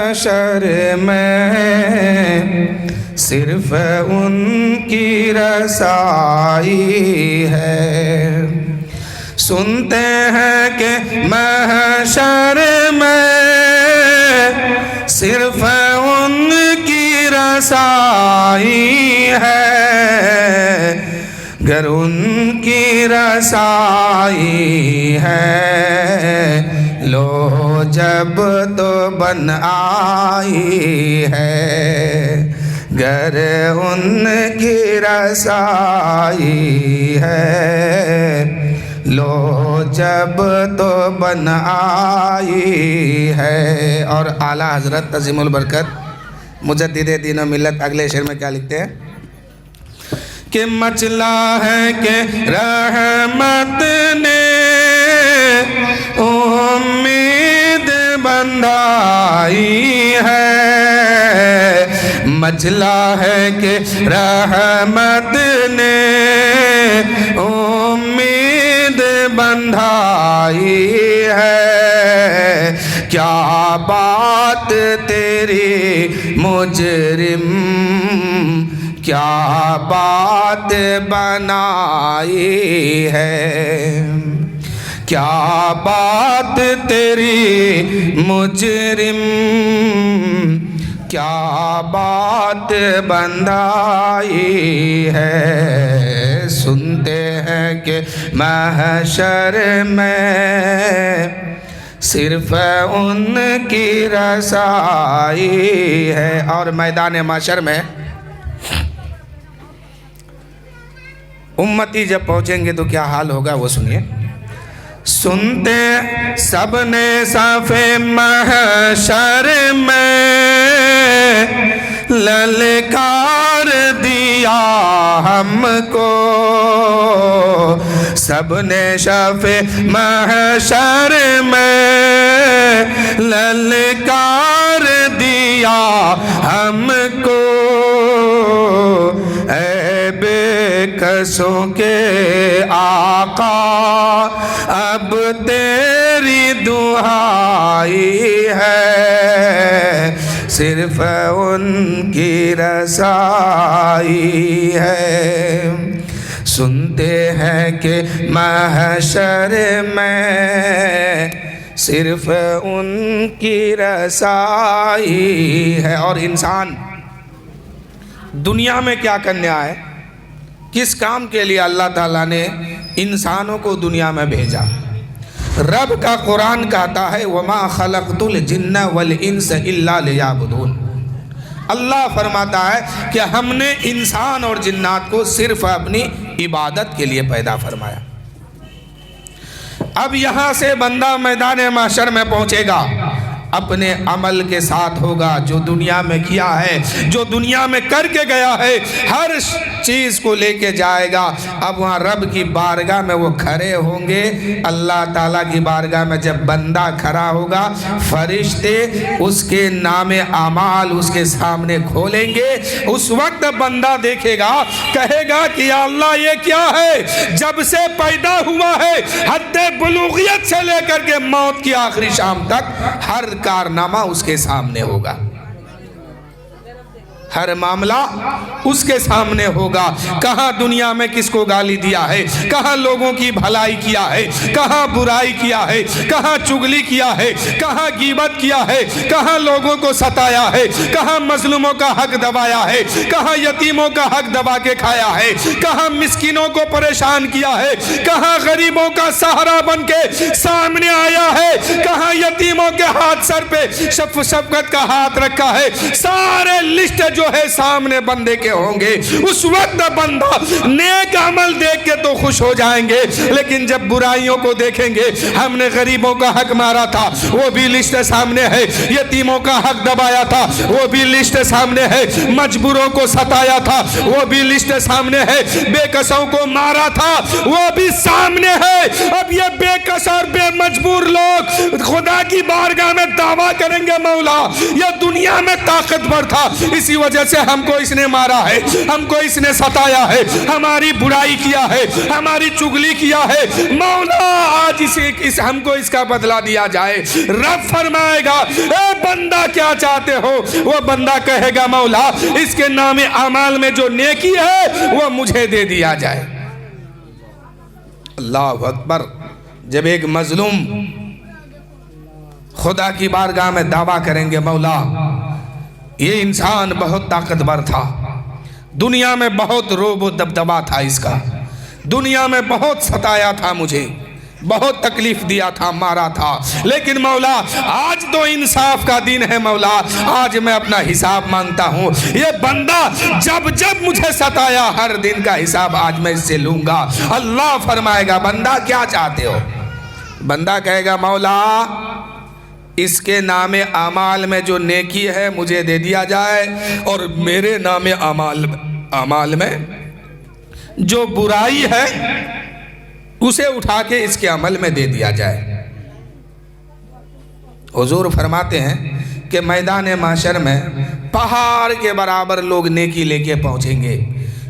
महशर में सिर्फ उनकी रसाई है। सुनते हैं कि महशर में सिर्फ उनकी रसाई है। गर उनकी रसाई है, लो जब तो बन आई है। गर उनकी रसाई है, लो जब तो बन आई है। और आला हजरत तज़ीमुल बरकत मुजद्दिद दीन व मिल्लत अगले शेर में क्या लिखते हैं कि मचला है कि रहमत ने उम्मीद बंधाई है। मचला है कि रहमत ने उम्मीद बंधाई है। क्या बात तेरी मुजरिम, क्या बात बनाई है। क्या बात तेरी मुजरिम, क्या बात बंधाई है। सुनते हैं कि महशर में सिर्फ उनकी रसाई है। और मैदान महशर में उम्मती जब पहुंचेंगे तो क्या हाल होगा वो सुनिए। सुनते सबने साफे महशर में ललकार दिया हमको। सबने साफे महशर में ललकार दिया हमको। बेकसों के आका अब तेरी दुहाई है। सिर्फ उनकी रसाई है। सुनते हैं कि महशर में सिर्फ उनकी रसाई है। और इंसान दुनिया में क्या करने आए, किस काम के लिए अल्लाह ताला ने इंसानों को दुनिया में भेजा। रब का कुरान कहता है वमा खलक़तुल जिन्ना वल इंस इल्ला लियाबुदून। अल्लाह फरमाता है कि हमने इंसान और जिन्नात को सिर्फ अपनी इबादत के लिए पैदा फरमाया। अब यहाँ से बंदा मैदान महशर में पहुँचेगा, अपने अमल के साथ होगा। जो दुनिया में किया है, जो दुनिया में करके गया है, हर चीज़ को लेके जाएगा। अब वहाँ रब की बारगाह में वो खड़े होंगे। अल्लाह ताला की बारगाह में जब बंदा खड़ा होगा, फरिश्ते उसके नामे अमाल उसके सामने खोलेंगे। उस वक्त बंदा देखेगा, कहेगा कि या अल्लाह ये क्या है। जब से पैदा हुआ है हद्दे बुलूगियत से लेकर के मौत की आखिरी शाम तक हर कारनामा उसके सामने होगा, हर मामला उसके सामने होगा। कहाँ दुनिया में किसको गाली दिया है, कहाँ लोगों की भलाई किया है, कहाँ बुराई किया है, कहाँ चुगली किया है, कहाँ गीबत किया है, कहाँ लोगों को सताया है, कहाँ मजलूमों का हक दबाया है, कहाँ यतीमों का हक दबा के खाया है, कहाँ मिस्किनों को परेशान किया है, कहाँ गरीबों का सहारा बन के सामने आया है, कहाँ यतीमों के हाथ सर पे शफकत का हाथ रखा है। सारे लिस्ट जो है सामने बंदे के होंगे। उस वक्त बंदा नेक अमल देख के तो खुश हो जाएंगे, लेकिन जब बुराइयों को देखेंगे, हमने गरीबों का हक मारा था वो भी लिस्ट सामने है, यतीमों का हक दबाया था वो भी लिस्ट सामने है, मजबूरों को सताया था वो भी लिस्ट सामने है, बेकसों को मारा था वो भी सामने है। अब ये बेकस और बेमजबूर लोग खुदा की बारगाह में दावा करेंगे, मौला ये दुनिया में ताकतवर था, इसी वजह से हमको इसने मारा है, हमको इसने सताया है, हमारी बुराई किया है, हमारी चुगली किया है। मौला आज इस हमको इसका बदला दिया जाए। रब फरमाएगा, ए बंदा क्या चाहते हो? वो बंदा कहेगा, मौला इसके नामे अमाल में जो नेकी है वो मुझे दे दिया जाए। अल्लाह अकबर। जब एक मजलूम खुदा की बारगाह में दावा करेंगे, मौला ये इंसान बहुत ताकतवर था, दुनिया में बहुत रोब व दबदबा था इसका, दुनिया में बहुत सताया था, मुझे बहुत तकलीफ दिया था, मारा था, लेकिन मौला आज तो इंसाफ का दिन है। मौला आज मैं अपना हिसाब मांगता हूँ। ये बंदा जब जब मुझे सताया, हर दिन का हिसाब आज मैं इससे लूंगा। अल्लाह फरमाएगा, बंदा क्या चाहते हो? बंदा कहेगा, मौला इसके नामे अमाल में जो नेकी है मुझे दे दिया जाए, और मेरे नामे अमाल में जो बुराई है उसे उठा के इसके अमल में दे दिया जाए। हुजूर फरमाते हैं कि मैदान माशर में पहाड़ के बराबर लोग नेकी लेके पहुंचेंगे,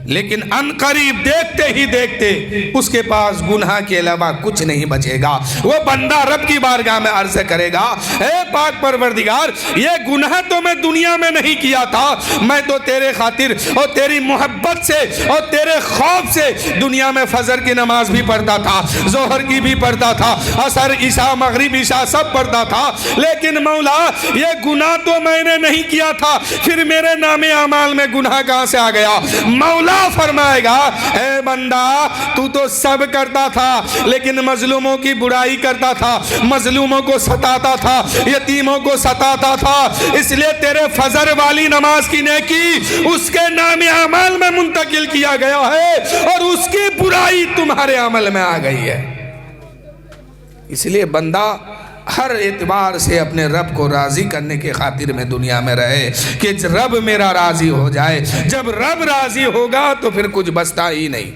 लेकिन अनकरीब देखते ही देखते उसके पास गुनाह के अलावा कुछ नहीं बचेगा। वो बंदा रब की बारगाह में अर्ज करेगा, ए पाक परवरदिगार, ये गुनाह तो मैं दुनिया में नहीं किया था, मैं तो तेरे खातिर और तेरी मोहब्बत से और तेरे खौफ से दुनिया में फजर की नमाज भी पढ़ता था, जोहर की भी पढ़ता था, असर ईशा मगरिब ईशा सब पढ़ता था, लेकिन मौला ये गुनाह तो मैंने नहीं किया था, फिर मेरे नामे अमाल में गुनाह कहां से आ गया? मौला फरमाएगा, ए बंदा तू तो सब करता था, लेकिन मजलूमों की बुराई करता था, मजलूमों को सताता था, यतीमों को सताता था, इसलिए तेरे फजर वाली नमाज की नेकी उसके नामे अमल में मुंतकिल किया गया है और उसकी बुराई तुम्हारे अमल में आ गई है। इसलिए बंदा हर एतबार से अपने रब को राजी करने के खातिर में दुनिया में रहे कि रब मेरा राजी हो जाए। जब रब राजी होगा तो फिर कुछ बचता ही नहीं।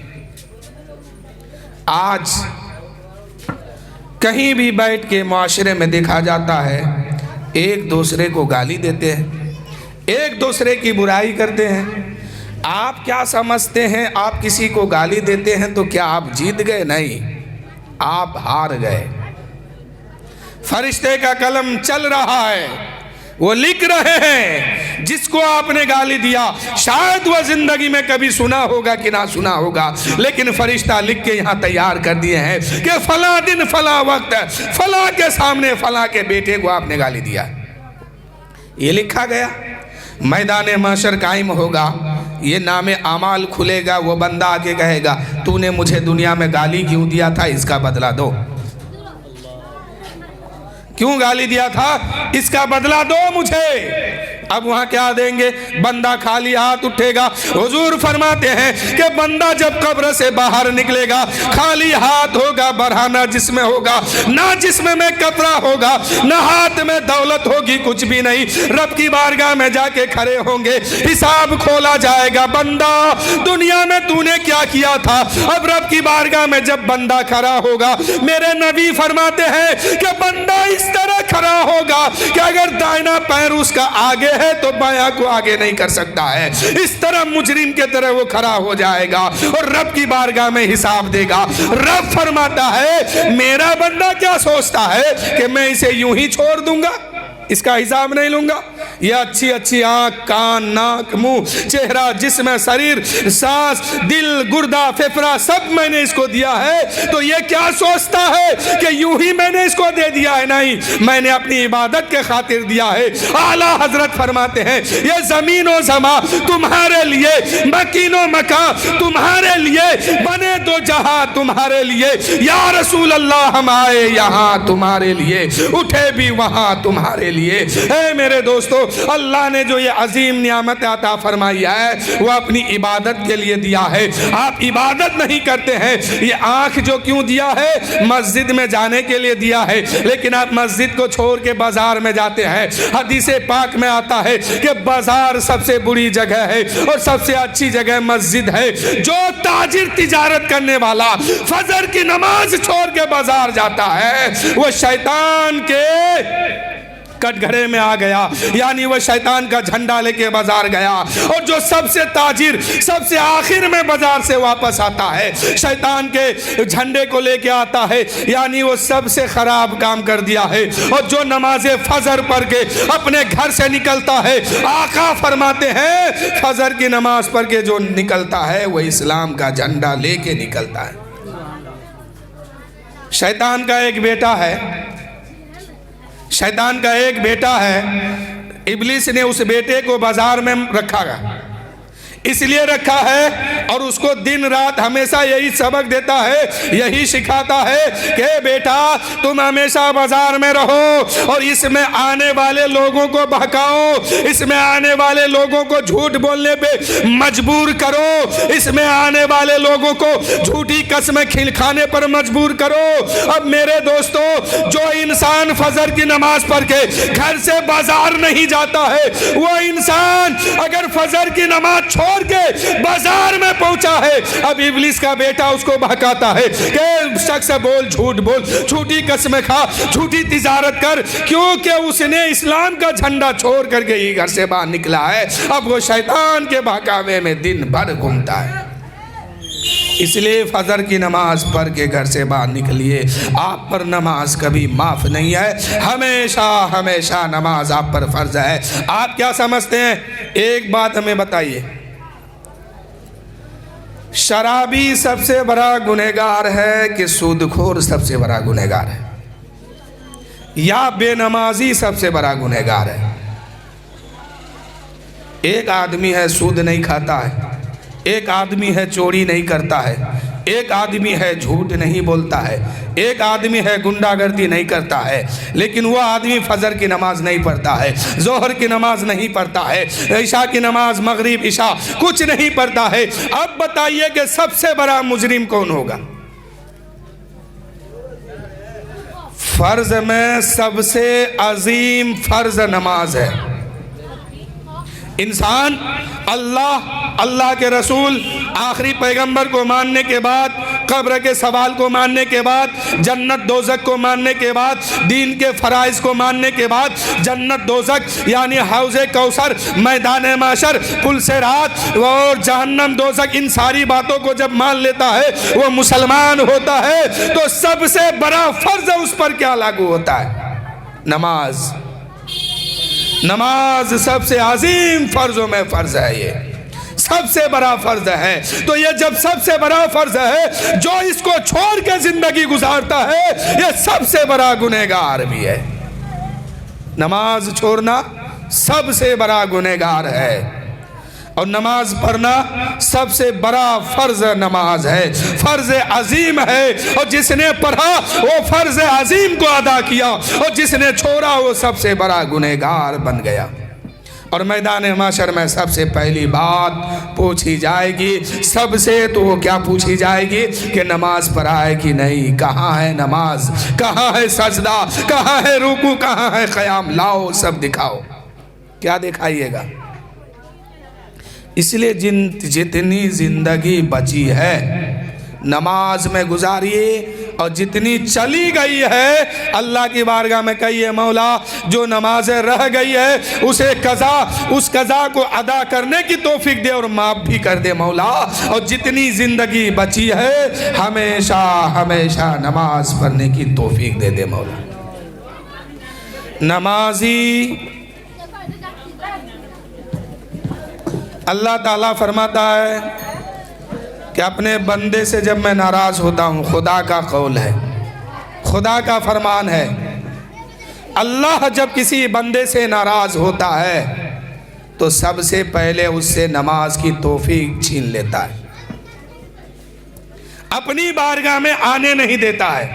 आज कहीं भी बैठ के माशरे में देखा जाता है, एक दूसरे को गाली देते हैं, एक दूसरे की बुराई करते हैं। आप क्या समझते हैं? आप किसी को गाली देते हैं तो क्या आप जीत गए? नहीं, आप हार गए। फरिश्ते का कलम चल रहा है, वो लिख रहे हैं, जिसको आपने गाली दिया शायद वह जिंदगी में कभी सुना होगा कि ना सुना होगा, लेकिन फरिश्ता लिख के यहाँ तैयार कर दिए हैं कि फला दिन फला वक्त फला के सामने फला के बेटे को आपने गाली दिया। ये लिखा गया। मैदान माशर कायम होगा, ये नामे अमाल खुलेगा, वो बंदा आके कहेगा, तूने मुझे दुनिया में गाली क्यों दिया था? इसका बदला दो। क्यों गाली दिया था? इसका बदला दो मुझे। अब वहां क्या देंगे? बंदा खाली हाथ उठेगा। हुजूर फरमाते हैं कि बंदा जब कब्र से बाहर निकलेगा खाली हाथ होगा, बरहाना जिस्म होगा, ना जिस्म में कतरा होगा, ना हाथ में दौलत होगी, कुछ भी नहीं। रब की बारगाह में जाके खड़े होंगे, हिसाब खोला जाएगा। बंदा दुनिया में तूने क्या किया था? अब रब की बारगाह में जब बंदा खड़ा होगा, मेरे नबी फरमाते हैं कि बंदा इस तरह खड़ा होगा कि अगर दाहिना पैर उसका आगे है तो बायां को आगे नहीं कर सकता है। इस तरह मुजरिम के तरह वो खड़ा हो जाएगा और रब की बारगाह में हिसाब देगा। रब फरमाता है, मेरा बंदा क्या सोचता है कि मैं इसे यूं ही छोड़ दूंगा, इसका हिसाब नहीं लूंगा? ये अच्छी अच्छी आंख, कान, नाक, मुंह, चेहरा, जिस्म, शरीर, सांस, दिल, गुर्दा, फेफड़ा सब मैंने इसको दिया है, तो ये क्या सोचता है कि यूं ही मैंने इसको दे दिया है? नहीं, मैंने अपनी इबादत के खातिर दिया है। आला हजरत फरमाते हैं, ये जमीन और समा तुम्हारे लिए, मकीन और मका तुम्हारे लिए, बने दो जहां तुम्हारे लिए। या रसूल अल्लाह हम आए यहाँ तुम्हारे लिए, उठे भी वहां तुम्हारे लिए। है मेरे दोस्तों, अल्लाह ने जो ये अजीम नियामत अता फरमाई है वो अपनी इबादत के लिए दिया है। आप इबादत नहीं करते हैं। ये आंख जो क्यों दिया है? मस्जिद में जाने के लिए दिया है, लेकिन आप मस्जिद को छोड़ के बाजार में जाते हैं। हदीस पाक में आता है कि बाजार सबसे बुरी जगह है और सबसे अच्छी जगह मस्जिद है। जो ताजिर तिजारत करने वाला फजर की नमाज छोड़ के बाजार जाता है वो शैतान के कटघरे में आ गया, यानी वह शैतान का झंडा लेके बाजार गया। और जो सबसे ताजिर सबसे आखिर में बाजार से वापस आता है, शैतान के झंडे को लेके आता है, यानी वो सबसे खराब काम कर दिया है। और जो नमाज फजर पढ़ के अपने घर से निकलता है, आका फरमाते हैं फजर की नमाज पढ़ के जो निकलता है वो इस्लाम का झंडा लेके निकलता है। शैतान का एक बेटा है, शैतान का एक बेटा है, इब्लिस ने उस बेटे को बाजार में रखा है, इसलिए रखा है और उसको दिन रात हमेशा यही सबक देता है, यही सिखाता है कि बेटा तुम हमेशा बाजार में रहो और इसमें आने वाले लोगों को बहकाओ, इसमें आने वाले लोगों को झूठ बोलने पे मजबूर करो, इसमें आने वाले लोगों को झूठी कसमें खाने पर मजबूर करो। अब मेरे दोस्तों, जो इंसान फजर की नमाज पढ़ के घर से बाजार नहीं जाता है, वो इंसान अगर फजर की नमाज छोड़ के बाजार में पहुंचा है, अब इब्लिस का बेटा उसको बहकाता है कि शख्स बोल, झूठ बोल, झूठी कसमें खा, झूठी तिजारत कर, क्योंकि उसने इस्लाम का झंडा छोड़ करके ही घर से बाहर निकला है। अब वो शैतान के बहकावे में दिन भर घूमता है। इसलिए फजर की नमाज पढ़ के घर से बाहर निकलिए। आप पर नमाज कभी माफ नहीं है, हमेशा हमेशा नमाज आप पर फर्ज है। आप क्या समझते हैं? एक बात हमें बताइए, शराबी सबसे बड़ा गुनहगार है कि सूदखोर सबसे बड़ा गुनहगार है, या बेनमाजी सबसे बड़ा गुनहगार है? एक आदमी है सूद नहीं खाता है, एक आदमी है चोरी नहीं करता है, एक आदमी है झूठ नहीं बोलता है, एक आदमी है गुंडागर्दी नहीं करता है, लेकिन वो आदमी फजर की नमाज नहीं पढ़ता है, जोहर की नमाज नहीं पढ़ता है, ईशा की नमाज, मगरिब ईशा कुछ नहीं पढ़ता है। अब बताइए कि सबसे बड़ा मुजरिम कौन होगा? फर्ज में सबसे अजीम फर्ज नमाज है। इंसान अल्लाह के रसूल, आखिरी पैगंबर को मानने के बाद, कब्र के सवाल को मानने के बाद, जन्नत दोज़ख को मानने के बाद, दीन के फ़राइज़ को मानने के बाद, जन्नत दोज़ख यानी हौज़े कौसर, मैदान माशर, पुल से रात और जहन्नम दोज़ख, इन सारी बातों को जब मान लेता है वो मुसलमान होता है। तो सबसे बड़ा फ़र्ज उस पर क्या लागू होता है? नमाज। नमाज सबसे अजीम फर्जों में फर्ज है, ये सबसे बड़ा फर्ज है। तो ये जब सबसे बड़ा फर्ज है, जो इसको छोड़ के जिंदगी गुजारता है ये सबसे बड़ा गुनहगार भी है। नमाज छोड़ना सबसे बड़ा गुनहगार है और नमाज पढ़ना सबसे बड़ा फर्ज नमाज है, फर्ज अजीम है। और जिसने पढ़ा वो फर्ज अजीम को अदा किया और जिसने छोड़ा वो सबसे बड़ा गुनहगार बन गया। और मैदान माशर में सबसे पहली बात पूछी जाएगी सबसे, तो वो क्या पूछी जाएगी कि नमाज पढ़ा है कि नहीं, कहाँ है नमाज, कहाँ है सजदा, कहाँ है रुकू, कहाँ है क़याम, लाओ सब दिखाओ। क्या दिखाइएगा? इसलिए जितनी जिंदगी बची है नमाज में गुजारिए, और जितनी चली गई है अल्लाह की बारगाह में कहिए मौला जो नमाज़ें रह गई है उसे उस कज़ा को अदा करने की तौफीक दे और माफ़ भी कर दे मौला। और जितनी ज़िंदगी बची है हमेशा हमेशा नमाज पढ़ने की तौफीक दे दे मौला। नमाजी अल्लाह ताला फरमाता है कि अपने बंदे से जब मैं नाराज़ होता हूँ, खुदा का कौल है, खुदा का फरमान है, अल्लाह जब किसी बंदे से नाराज़ होता है तो सबसे पहले उससे नमाज की तौफीक छीन लेता है, अपनी बारगाह में आने नहीं देता है,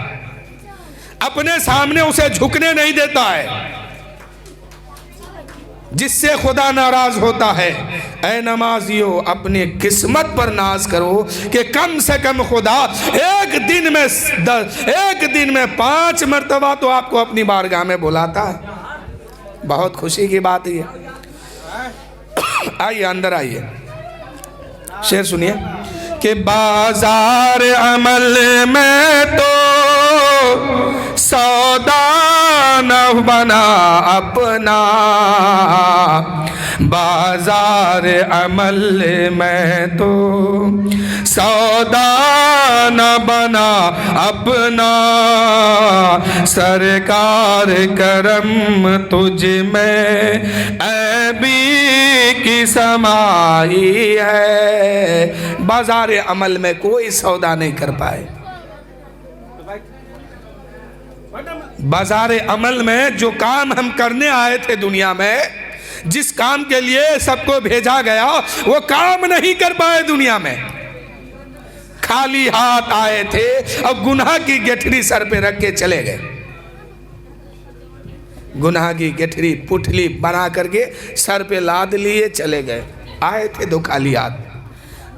अपने सामने उसे झुकने नहीं देता है। जिससे खुदा नाराज होता है, ऐ नमाजियो अपनी किस्मत पर नाज करो कि कम से कम खुदा एक दिन में 5 मरतबा तो आपको अपनी बारगाह में बुलाता है। बहुत खुशी की बात है। आइए अंदर आइए, शेर सुनिए कि बाजार अमल में तो सौदा न बना अपना, बाजार अमल में तो सौदा न बना अपना, सरकार करम तुझ में ऐबी की समाई है। बाजार अमल में कोई सौदा नहीं कर पाए। बाजार अमल में जो काम हम करने आए थे दुनिया में, जिस काम के लिए सबको भेजा गया, वो काम नहीं कर पाए दुनिया में। खाली हाथ आए थे और गुनाह की गठरी सर पे रख के चले गए। गुनाह की गठरी पुठली बना करके सर पे लाद लिए चले गए। आए थे दो खाली हाथ,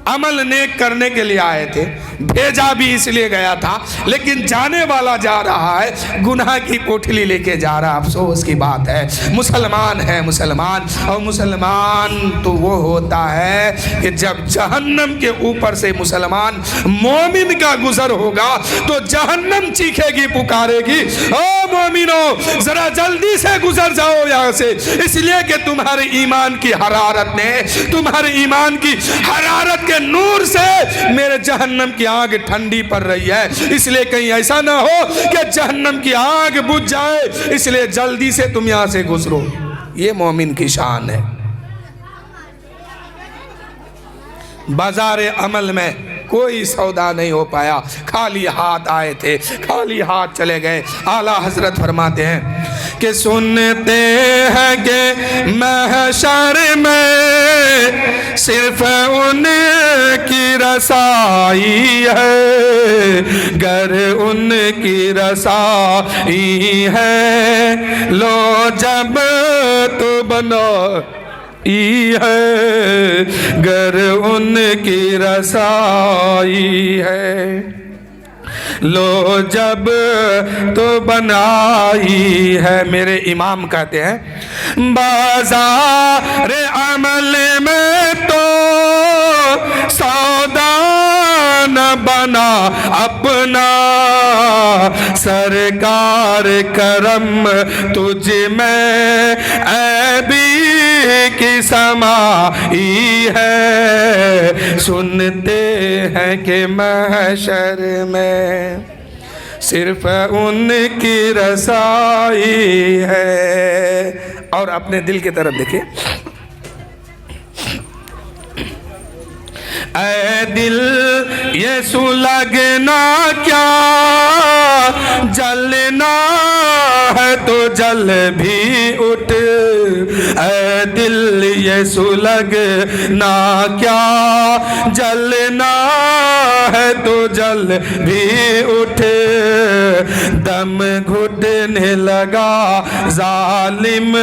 अमल नेक करने के लिए आए थे, भेजा भी इसलिए गया था, लेकिन जाने वाला जा रहा है गुनाह की पोटली लेके जा रहा। अफसोस की बात है, मुसलमान है मुसलमान, और मुसलमान तो वो होता है कि जब जहन्नम के ऊपर से मुसलमान मोमिन का गुजर होगा तो जहन्नम चीखेगी, पुकारेगी, ओ मोमिनो जरा जल्दी से गुजर जाओ यहाँ से, इसलिए कि तुम्हारे ईमान की हरारत ने, तुम्हारे ईमान की हरारत के नूर से मेरे जहन्नम की आग ठंडी पड़ रही है। इसलिए कहीं ऐसा ना हो कि जहन्नम की आग बुझ जाए, इसलिए जल्दी से तुम यहां से गुजरो। ये मोमिन की शान है। बाजार अमल में कोई सौदा नहीं हो पाया, खाली हाथ आए थे, खाली हाथ चले गए। आला हजरत फरमाते हैं कि सुनते हैं कि महशर में सिर्फ उनकी रसाई है, गर उनकी रसाई है, लो जब तो बनो है, गर उनकी रसाई है, लो जब तो बनाई है। मेरे इमाम कहते हैं बाजार अमल में तो सौदा न बना अपना, सरकार करम तुझ में ऐबी की समाई है। सुनते हैं कि महशर में सिर्फ उनकी रसाई है। और अपने दिल की तरफ देखिए, ऐ दिल ये सुलगना क्या, जलना है तो जल भी उठ, ऐ दिल ये सुलगना क्या, जलना है तो जल भी उठ, दम घुटने लगा जालिम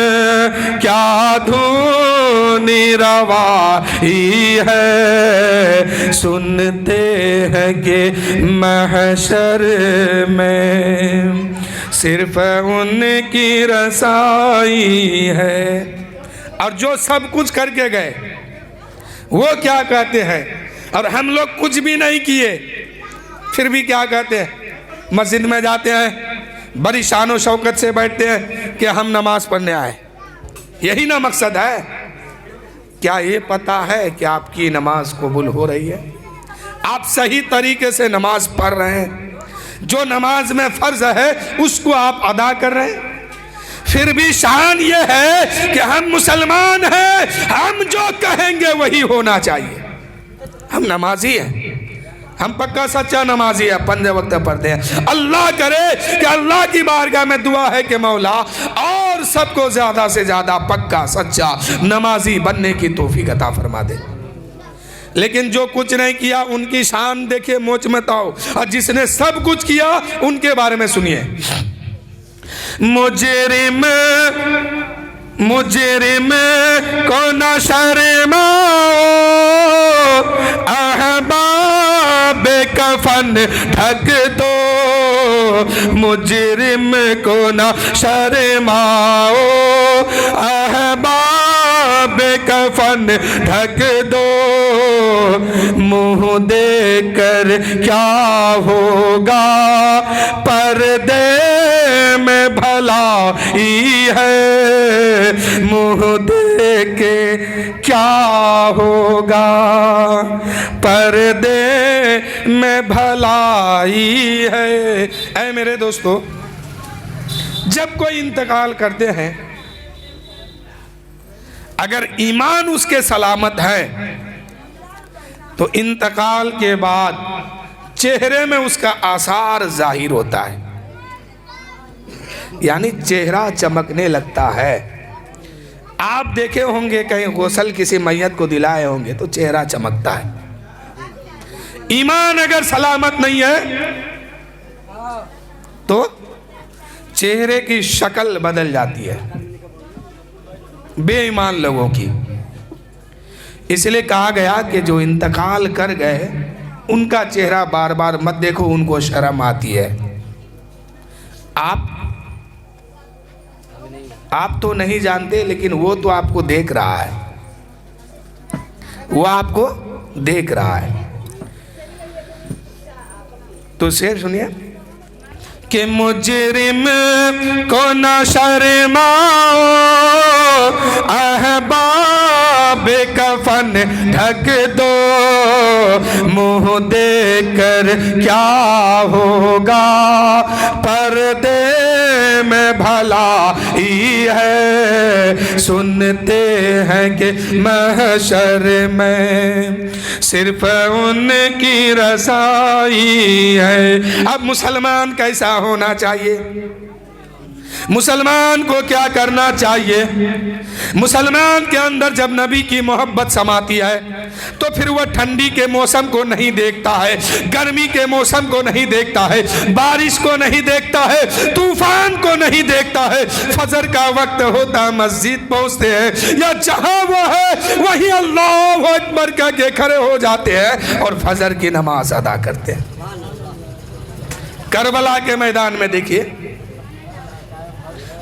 क्या धूनी रवाई है। सुनते हैं कि महशर में सिर्फ उनकी रसाई है। और जो सब कुछ करके गए वो क्या कहते हैं, और हम लोग कुछ भी नहीं किए फिर भी क्या कहते हैं, मस्जिद में जाते हैं, बड़ी शान और शौकत से बैठते हैं कि हम नमाज पढ़ने आए। यही ना मकसद है। क्या ये पता है कि आपकी नमाज कबूल हो रही है? आप सही तरीके से नमाज पढ़ रहे हैं, जो नमाज में फ़र्ज है उसको आप अदा कर रहे हैं। फिर भी शान ये है कि हम मुसलमान हैं, हम जो कहेंगे वही होना चाहिए। हम नमाजी हैं, हम पक्का सच्चा नमाजी है, 5 वक्त पढ़ते हैं। अल्लाह करे कि अल्लाह की बारगाह में दुआ है कि मौला और सबको ज़्यादा से ज़्यादा पक्का सच्चा नमाजी बनने की तौफीक अता फरमा दे। लेकिन जो कुछ नहीं किया उनकी शान देखिए मोच में ताओ, और जिसने सब कुछ किया उनके बारे में सुनिए। मुजरिम मुजरिम को न शर्माओ, अहबाब कफन ढक दो, मुजरिम को न शर्माओ, अहबाब कफन ढक दो, मुँह देकर क्या होगा पर्दे में भलाई है, मुँह दे के क्या होगा, पर्दे में भलाई है। ऐ मेरे दोस्तों, जब कोई इंतकाल करते हैं, अगर ईमान उसके सलामत है तो इंतकाल के बाद चेहरे में उसका आसार जाहिर होता है, यानी चेहरा चमकने लगता है। आप देखे होंगे कहीं गौसल किसी मैयत को दिलाए होंगे तो चेहरा चमकता है। ईमान अगर सलामत नहीं है तो चेहरे की शक्ल बदल जाती है, बेईमान लोगों की। इसलिए कहा गया कि जो इंतकाल कर गए उनका चेहरा बार बार मत देखो, उनको शर्म आती है। आप तो नहीं जानते, लेकिन वो तो आपको देख रहा है, वो आपको देख रहा है। तो शेर सुनिए कि मुजरिम को न शर्माओ, अहबाब कफन ढक दो, मुँह देकर क्या होगा, पर्दे में भलाई है। सुनते हैं कि महशर में सिर्फ उनकी रसाई है। अब मुसलमान कैसा होना चाहिए? मुसलमान को क्या करना चाहिए? मुसलमान के अंदर जब नबी की मोहब्बत समाती है तो फिर वह ठंडी के मौसम को नहीं देखता है, गर्मी के मौसम को नहीं देखता है, बारिश को नहीं देखता है, तूफान को नहीं देखता है। फजर का वक्त होता, मस्जिद पहुंचते हैं या जहां वो है वहीं अल्लाह अकबर कह के खड़े हो जाते हैं और फजर की नमाज अदा करते हैं। करबला के मैदान में देखिए,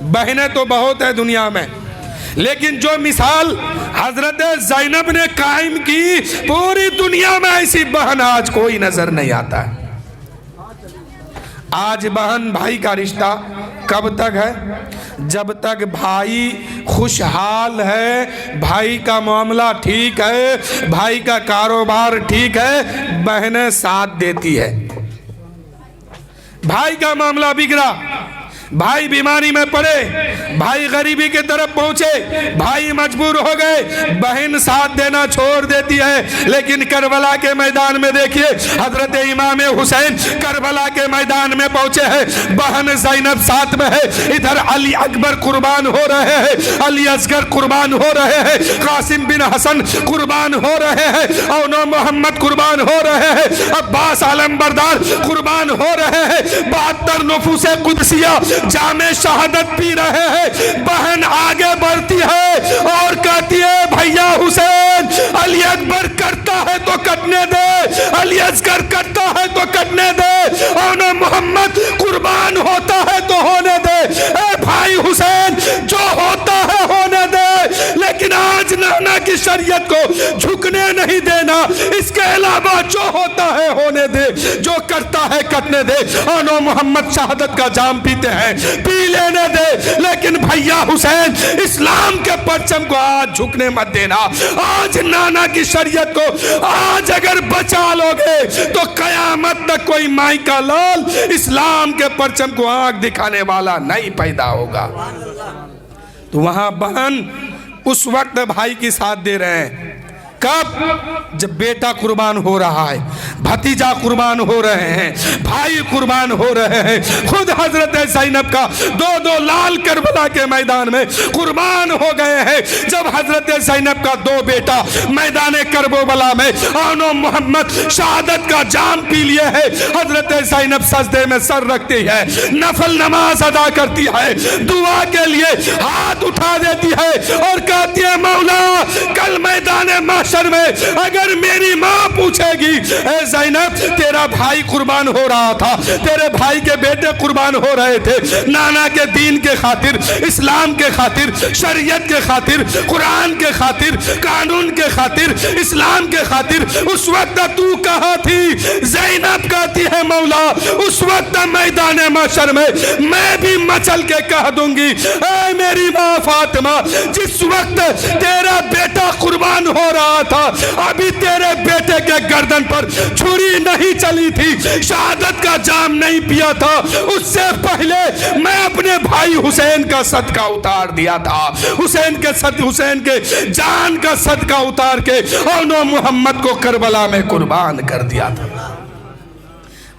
बहनें तो बहुत है दुनिया में, लेकिन जो मिसाल हजरत ज़ैनब ने कायम की, पूरी दुनिया में ऐसी बहन आज कोई नजर नहीं आता है। आज बहन भाई का रिश्ता कब तक है? जब तक भाई खुशहाल है, भाई का मामला ठीक है, भाई का कारोबार ठीक है, बहनें साथ देती है। भाई का मामला बिगड़ा, भाई बीमारी में पड़े, भाई गरीबी की तरफ पहुंचे, भाई मजबूर हो गए, बहन साथ देना छोड़ देती है। लेकिन करबला के मैदान में देखिए, हजरत इमाम हुसैन करबला के मैदान में पहुंचे हैं, बहन ज़ैनब साथ में है, इधर अली अकबर कुर्बान हो रहे हैं, अली असगर कुर्बान हो रहे हैं, कासिम बिन हसन कुर्बान हो रहे हैं, औनो मोहम्मद कुर्बान हो रहे हैं, अब्बास आलम बरदार कुर्बान हो रहे हैं, 72 नफूसे कुदसिया जामे शहादत पी रहे हैं। बहन आगे बढ़ती है और कहती है, भैया हुसैन, अली अकबर करता है तो कटने दे, अली असगर करता है तो कटने दे, और मोहम्मद कुर्बान होता है तो होने दे। ए भाई हुसैन, जो होता है होने दे, लेकिन आज नाना की शरीयत को झुकने नहीं देना। इसके अलावा जो होता है होने दे, जो करता है कटने दे। और मोहम्मद शहादत का जाम पीते हैं, पी लेने दे, लेकिन भैया हुसैन, इस्लाम के परचम को आज झुकने मत देना। आज नाना की शरीयत को आज अगर बचा लोगे तो कयामत तक कोई माई का लाल इस्लाम के परचम को आंख दिखाने वाला नहीं पैदा होगा। तो वहां बहन उस वक्त भाई की साथ दे रहे हैं, कब? जब बेटा कुर्बान हो रहा है, भतीजा कुर्बान हो रहे हैं, भाई कुर्बान हो रहे हैं। खुद हजरत ज़ैनब का 2 लाल करबला के मैदान में कुर्बान हो गए हैं। जब हजरत ज़ैनब का 2 बेटा मैदान करबला में औनो मोहम्मद शहादत का जाम पी लिए है, हजरत ज़ैनब सजदे में सर रखती है, नफल नमाज अदा करती है, दुआ के लिए हाथ उठा देती है और कहती है, मौला, कल मैदान माशर में अगर मेरी माँ पूछेगी, ए ज़ैनब तेरा भाई कुर्बान हो रहा था, तेरे भाई के बेटे कुर्बान हो रहे थे नाना के दीन के खातिर, इस्लाम के खातिर, शरीयत के खातिर, कुरान के खातिर, कानून के खातिर, इस्लाम के खातिर, उस वक्त तू कहाँ थी? ज़ैनब कहती है मौला उस वक्त मैदान माशर में मैं भी मचल के कह दूंगी, ऐ मेरी माँ फातिमा, जिस वक्त तेरा बेटा कुर्बान हो रहा था अभी तेरे बेटे के गर्दन पर छुरी नहीं चली थी, शहादत का जाम नहीं पिया था, उससे पहले मैं अपने भाई हुसैन का सदका उतार दिया था, हुसैन के जान का सदका उतार के और मोहम्मद को करबला में कुर्बान कर दिया था।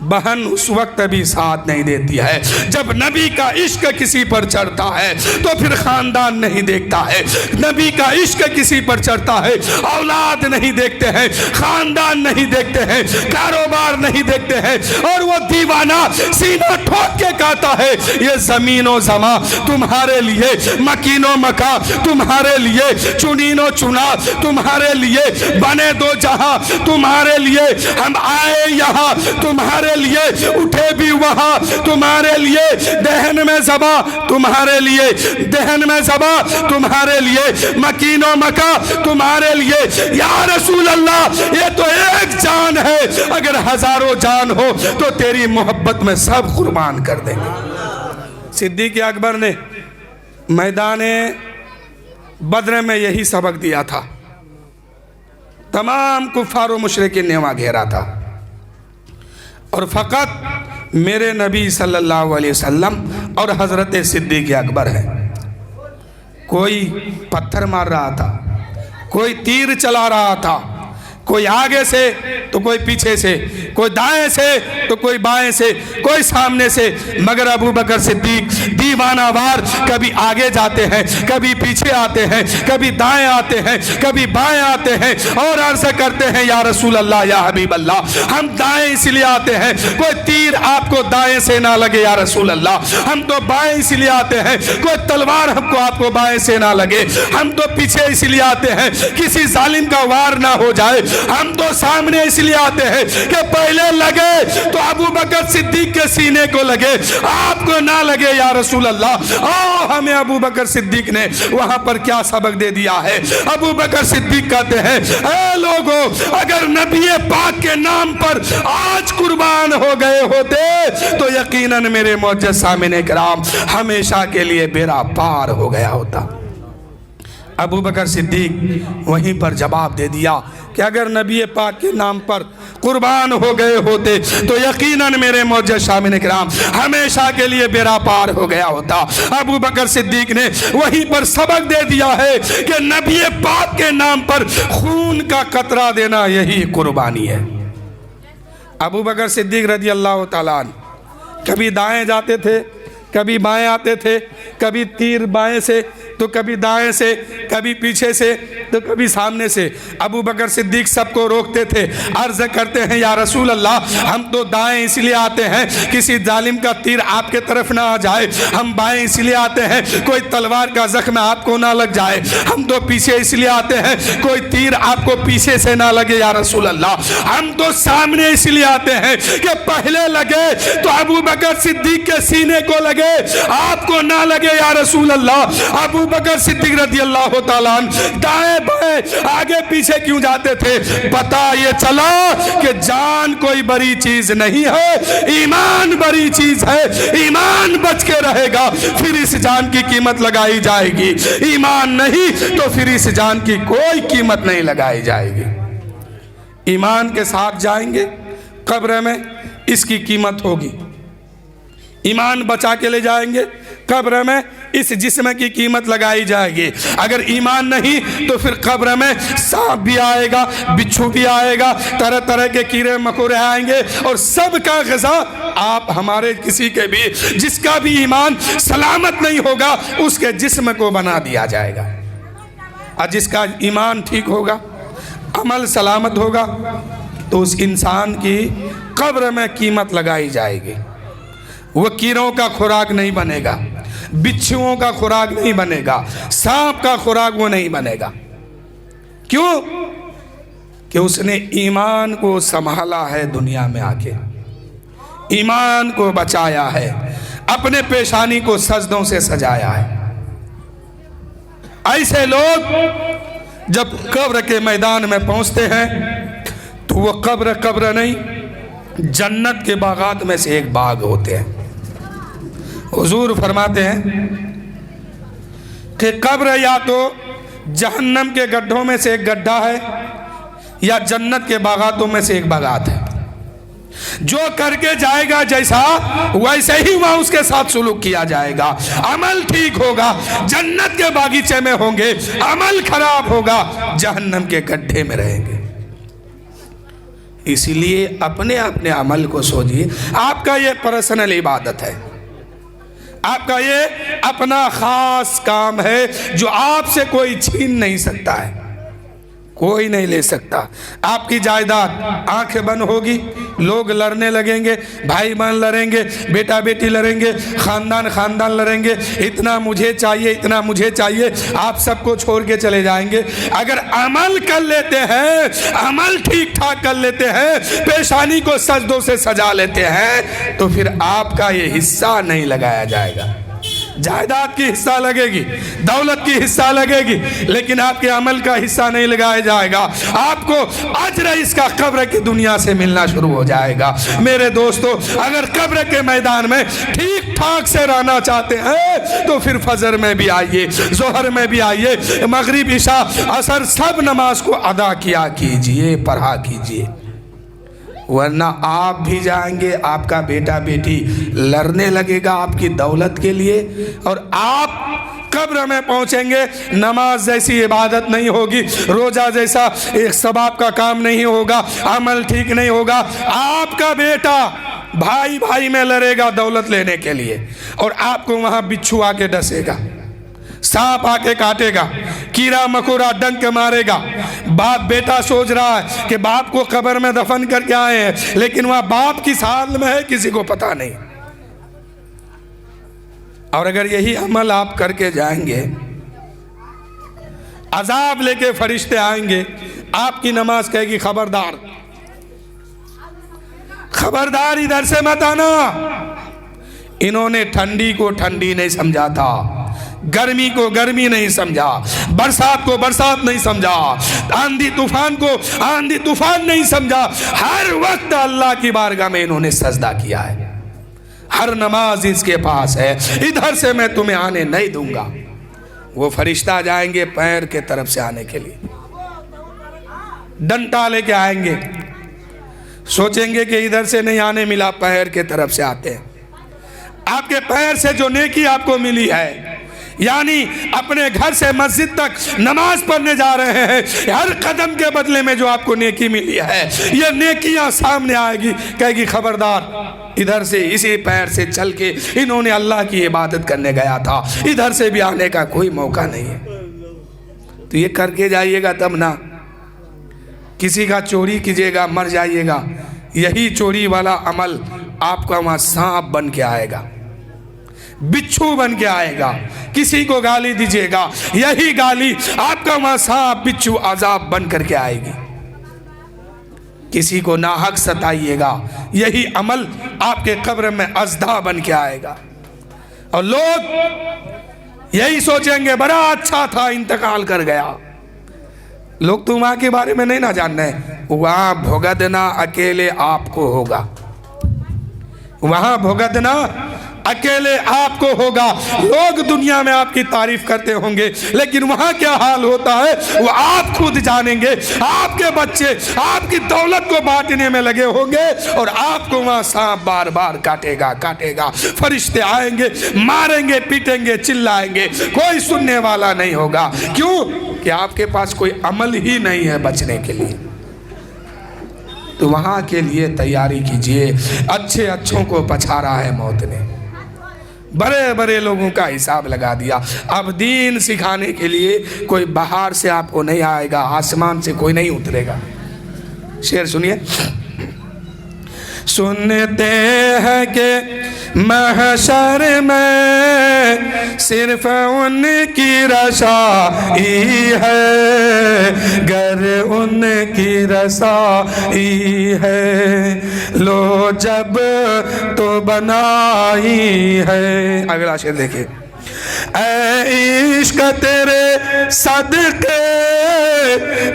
बहन उस वक्त भी साथ नहीं देती है। जब नबी का इश्क किसी पर चढ़ता है तो फिर खानदान नहीं देखता है, नबी का इश्क किसी पर चढ़ता है औलाद नहीं देखते हैं, खानदान नहीं देखते हैं, कारोबार नहीं देखते हैं, और वो दीवाना सीना ठोक के कहता है ये जमीनो जमा तुम्हारे लिए, मकीनो मका तुम्हारे लिए, चुनीनो चुना तुम्हारे लिए, बने दो जहां तुम्हारे लिए, हम आए यहाँ तुम्हारे लिए, उठे भी वहां तुम्हारे लिए, दहन में ज़बा तुम्हारे लिए, दहन में ज़बा तुम्हारे लिए, मकीनो मका तुम्हारे लिए। या रसूल अल्लाह ये तो एक जान है, अगर हजारों जान हो तो तेरी मोहब्बत में सब कुर्बान कर देंगे। सिद्दीक़ अकबर ने मैदान बद्र में यही सबक दिया था। तमाम कुफ़ार व मुशरिकीन ने वहां घेरा था और फ़कत मेरे नबी सल्लल्लाहु अलैहि वसल्लम और हज़रत सिद्दीक़ अकबर है। कोई पत्थर मार रहा था, कोई तीर चला रहा था, कोई आगे से तो कोई पीछे से, कोई दाएं से तो कोई बाएं से, कोई सामने से, मगर अबू बकर सिद्दीक दीवानावार कभी आगे जाते हैं, कभी पीछे आते हैं, कभी दाएं आते हैं, कभी बाएं आते हैं और अर्ज़ करते हैं या रसूल अल्लाह या हबीब अल्लाह हम दाएं इसलिए आते हैं, कोई तीर आपको दाएं से ना लगे या रसूल अल्लाह, हम तो बाएं इसलिए आते हैं, कोई तलवार हमको आपको बाएं से ना लगे, हम तो पीछे इसलिए आते हैं किसी जालिम का वार ना हो जाए, हम तो सामने इसलिए आते हैं कि पहले लगे तो अबू बकर सिद्दीक के सीने को लगे, आपको ना लगे या रसूल अल्लाह। और हमें अबू बकर सिद्दीक ने वहां पर क्या सबक दे दिया है। अबू बकर सिद्दीक कहते हैं ऐ लोगों, अगर नबी पाक के नाम पर आज कुर्बान हो गए होते तो यकीनन मेरे मौजूद सामने कराम हमेशा के लिए बेड़ा पार हो गया होता। अबू बकर सिद्दीक वहीं पर जवाब दे दिया कि अगर नबी पाक के नाम पर कुर्बान हो गए होते तो यकीनन मेरे मौजूद शामिल किराम हमेशा के लिए बेड़ा पार हो गया होता। अबू बकर सिद्दीक ने वहीं पर सबक दे दिया है कि नबी पाक के नाम पर खून का कतरा देना यही कुर्बानी है। अबू बकर सिद्दीक रज़ी अल्लाह तआला अन्हु कभी दाएं जाते थे, कभी बाएं आते थे, कभी तीर बाएं से तो कभी दाएं से, कभी पीछे से तो कभी सामने से। अबू बकर सिद्दीक सबको रोकते थे, अर्ज करते हैं या रसूल अल्लाह हम तो दाएं इसलिए आते हैं किसी जालिम का तीर आपके तरफ ना आ जाए, हम बाएं इसलिए आते हैं कोई तलवार का जख्म आपको ना लग जाए, हम तो पीछे इसलिए आते हैं कोई तीर आपको पीछे से ना लगे या रसूल अल्लाह, हम तो सामने इसलिए आते हैं कि पहले लगे तो अबू बकर सिद्दीक के सीने को लगे, आपको ना लगे या रसूल अल्लाह। अबू बकर सिद्दीक रज़ी अल्लाह तआला अन्हु दाएं बाएं आगे पीछे क्यों जाते थे? पता ये चला कि जान कोई बड़ी चीज नहीं है, ईमान बड़ी चीज है, ईमान बच के रहेगा फिर इस जान की कीमत लगाई जाएगी, ईमान नहीं तो फिर इस जान की कोई कीमत नहीं लगाई जाएगी। ईमान के साथ जाएंगे कब्र में इसकी कीमत होगी, ईमान बचा के ले जाएंगे कब्र में इस जिस्म की कीमत लगाई जाएगी। अगर ईमान नहीं तो फिर कब्र में सांप भी आएगा, बिच्छू भी आएगा, तरह तरह के कीड़े मकोड़े आएंगे और सब का ग़िज़ा आप हमारे किसी के भी जिसका भी ईमान सलामत नहीं होगा उसके जिस्म को बना दिया जाएगा। और जिसका ईमान ठीक होगा, अमल सलामत होगा तो उस इंसान की कब्र में कीमत लगाई जाएगी। वो कीड़ों का खुराक नहीं बनेगा, बिच्छुओं का खुराक नहीं बनेगा, सांप का खुराक वो नहीं बनेगा। क्यों? कि उसने ईमान को संभाला है, दुनिया में आके ईमान को बचाया है, अपने पेशानी को सजदों से सजाया है। ऐसे लोग जब कब्र के मैदान में पहुंचते हैं तो वो कब्र कब्र नहीं, जन्नत के बागात में से एक बाग होते हैं। हुजूर फरमाते हैं कि कब्र या तो जहन्नम के गड्ढों में से एक गड्ढा है या जन्नत के बागातों में से एक बागात है। जो करके जाएगा जैसा वैसे ही वहां उसके साथ सुलूक किया जाएगा। अमल ठीक होगा जन्नत के बागीचे में होंगे, अमल खराब होगा जहन्नम के गड्ढे में रहेंगे। इसीलिए अपने अपने अमल को सोचिए। आपका ये पर्सनल इबादत है, आपका ये अपना खास काम है जो आपसे कोई छीन नहीं सकता है, कोई नहीं ले सकता। आपकी जायदाद आंखें बंद होगी, लोग लड़ने लगेंगे, भाई बहन लड़ेंगे, बेटा बेटी लड़ेंगे, खानदान खानदान लड़ेंगे, इतना मुझे चाहिए, इतना मुझे चाहिए, आप सबको छोड़ के चले जाएंगे। अगर अमल कर लेते हैं, अमल ठीक ठाक कर लेते हैं, पेशानी को सजदों से सजा लेते हैं, तो फिर आपका ये हिस्सा नहीं लगाया जाएगा। जायदाद की हिस्सा लगेगी, दौलत की हिस्सा लगेगी, लेकिन आपके अमल का हिस्सा नहीं लगाया जाएगा। आपको अजर इसका कब्र की दुनिया से मिलना शुरू हो जाएगा। मेरे दोस्तों, अगर कब्र के मैदान में ठीक ठाक से रहना चाहते हैं तो फिर फजर में भी आइए, जोहर में भी आइए, मगरिब इशा असर सब नमाज को अदा किया कीजिए, पढ़ा कीजिए, वरना आप भी जाएंगे, आपका बेटा बेटी लड़ने लगेगा आपकी दौलत के लिए, और आप कब्र में पहुंचेंगे, नमाज जैसी इबादत नहीं होगी, रोजा जैसा एक सवाब का काम नहीं होगा, अमल ठीक नहीं होगा। आपका बेटा भाई भाई में लड़ेगा दौलत लेने के लिए, और आपको वहां बिच्छू आके डसेगा, सांप आके काटेगा, कीड़ा मकोड़ा डंक मारेगा। बाप बेटा सोच रहा है कि बाप को कब्र में दफन करके आए हैं, लेकिन वह बाप किस हाल में है किसी को पता नहीं। और अगर यही अमल आप करके जाएंगे, अजाब लेके फरिश्ते आएंगे, आपकी नमाज कहेगी खबरदार, खबरदार इधर से मत आना। इन्होंने ठंडी को ठंडी नहीं समझा था, गर्मी को गर्मी नहीं समझा, बरसात को बरसात नहीं समझा, आंधी तूफान को आंधी तूफान नहीं समझा। हर वक्त अल्लाह की बारगाह में इन्होंने सजदा किया है, हर नमाज इसके पास है, इधर से मैं तुम्हें आने नहीं दूंगा। वो फरिश्ता जाएंगे पैर के तरफ से आने के लिए, डंडा लेके आएंगे, सोचेंगे कि इधर से नहीं आने मिला, पैर के तरफ से आते हैं। आपके पैर से जो नेकी आपको मिली है, यानी अपने घर से मस्जिद तक नमाज पढ़ने जा रहे हैं, हर कदम के बदले में जो आपको नेकी मिली है, ये नेकियां सामने आएगी, कहेगी खबरदार, इधर से इसी पैर से चल के इन्होंने अल्लाह की इबादत करने गया था, इधर से भी आने का कोई मौका नहीं है। तो ये करके जाइएगा तब ना, किसी का चोरी कीजिएगा मर जाइएगा, यही चोरी वाला अमल आपका वहां सांप बन के आएगा, बिच्छू बन के आएगा। किसी को गाली दीजिएगा, यही गाली आपका वहां सांप बिच्छू अजाब बन करके आएगी। किसी को नाहक सताइएगा, यही अमल आपके कब्र में अज़दा बन के आएगा। और लोग यही सोचेंगे बड़ा अच्छा था, इंतकाल कर गया। लोग तो वहां के बारे में नहीं ना जान रहे, वहां भुगतना अकेले आपको होगा, वहां भुगतना अकेले आपको होगा। लोग दुनिया में आपकी तारीफ करते होंगे, लेकिन वहां क्या हाल होता है वो आप खुद जानेंगे। आपके बच्चे आपकी दौलत को बांटने में लगे होंगे और आपको वहां सांप बार बार काटेगा काटेगा। फरिश्ते आएंगे, मारेंगे, पीटेंगे, चिल्लाएंगे, कोई सुनने वाला नहीं होगा। क्यों? कि आपके पास कोई अमल ही नहीं है बचने के लिए। तो वहां के लिए तैयारी कीजिए। अच्छे अच्छों को पछाड़ा है मौत ने, बड़े बड़े लोगों का हिसाब लगा दिया। अब दीन सिखाने के लिए कोई बाहर से आपको नहीं आएगा, आसमान से कोई नहीं उतरेगा। शेर सुनिए, सुनते हैं कि महशर में सिर्फ उनकी रसाई है, गर उनकी रसाई है, लो जब तो बनाई है। अगला शेर देखिए, ऐ इश्क तेरे सदके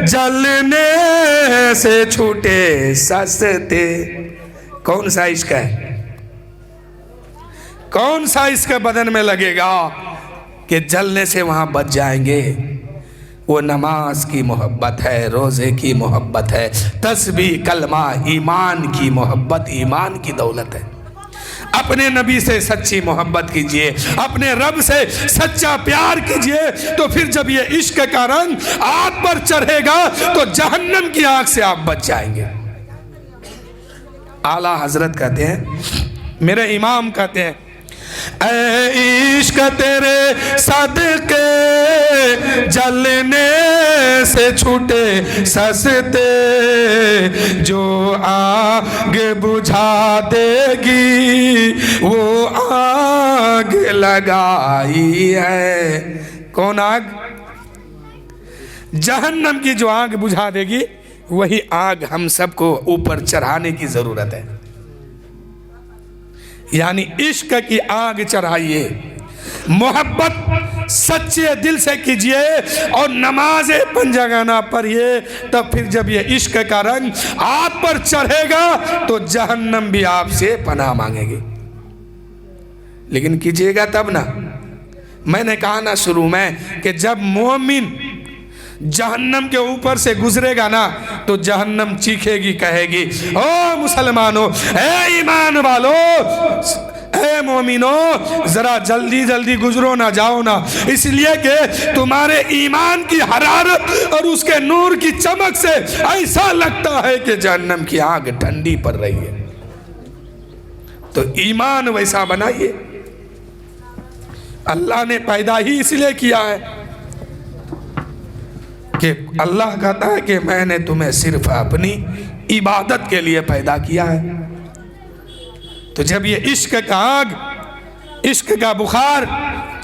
जलने से छूटे सस्ते। कौन सा इश्क है, कौन सा इश्क बदन में लगेगा कि जलने से वहां बच जाएंगे? वो नमाज की मोहब्बत है, रोजे की मोहब्बत है, तस्बीह कलमा ईमान की मोहब्बत, ईमान की दौलत है। अपने नबी से सच्ची मोहब्बत कीजिए, अपने रब से सच्चा प्यार कीजिए, तो फिर जब ये इश्क का रंग आग पर चढ़ेगा तो जहन्नम की आग से आप बच जाएंगे। आला हजरत कहते हैं, मेरे इमाम कहते हैं, ऐ इश्क तेरे सदके जलने से छूटे सस्ते, जो आग बुझा देगी वो आग लगाई है। कौन आग? जहन्नम की जो आग बुझा देगी वही आग हम सबको ऊपर चढ़ाने की जरूरत है। यानी इश्क की आग चढ़ाइए, मोहब्बत सच्चे दिल से कीजिए और नमाज़े पंजगाना पढ़िए, तब फिर जब ये इश्क का रंग आप पर चढ़ेगा तो जहन्नम भी आपसे पनाह मांगेगी। लेकिन कीजिएगा तब ना। मैंने कहा ना शुरू में कि जब मोमिन जहन्नम के ऊपर से गुजरेगा ना तो जहन्नम चीखेगी, कहेगी, ओ मुसलमानों, ए ईमान वालो, ए मोमिनो, जरा जल्दी जल्दी गुजरो ना, जाओ ना, इसलिए कि तुम्हारे ईमान की हरारत और उसके नूर की चमक से ऐसा लगता है कि जहन्नम की आग ठंडी पड़ रही है। तो ईमान वैसा बनाइए। अल्लाह ने पैदा ही इसलिए किया है कि अल्लाह कहता है कि मैंने तुम्हें सिर्फ अपनी इबादत के लिए पैदा किया है। तो जब ये इश्क का आग, इश्क का बुखार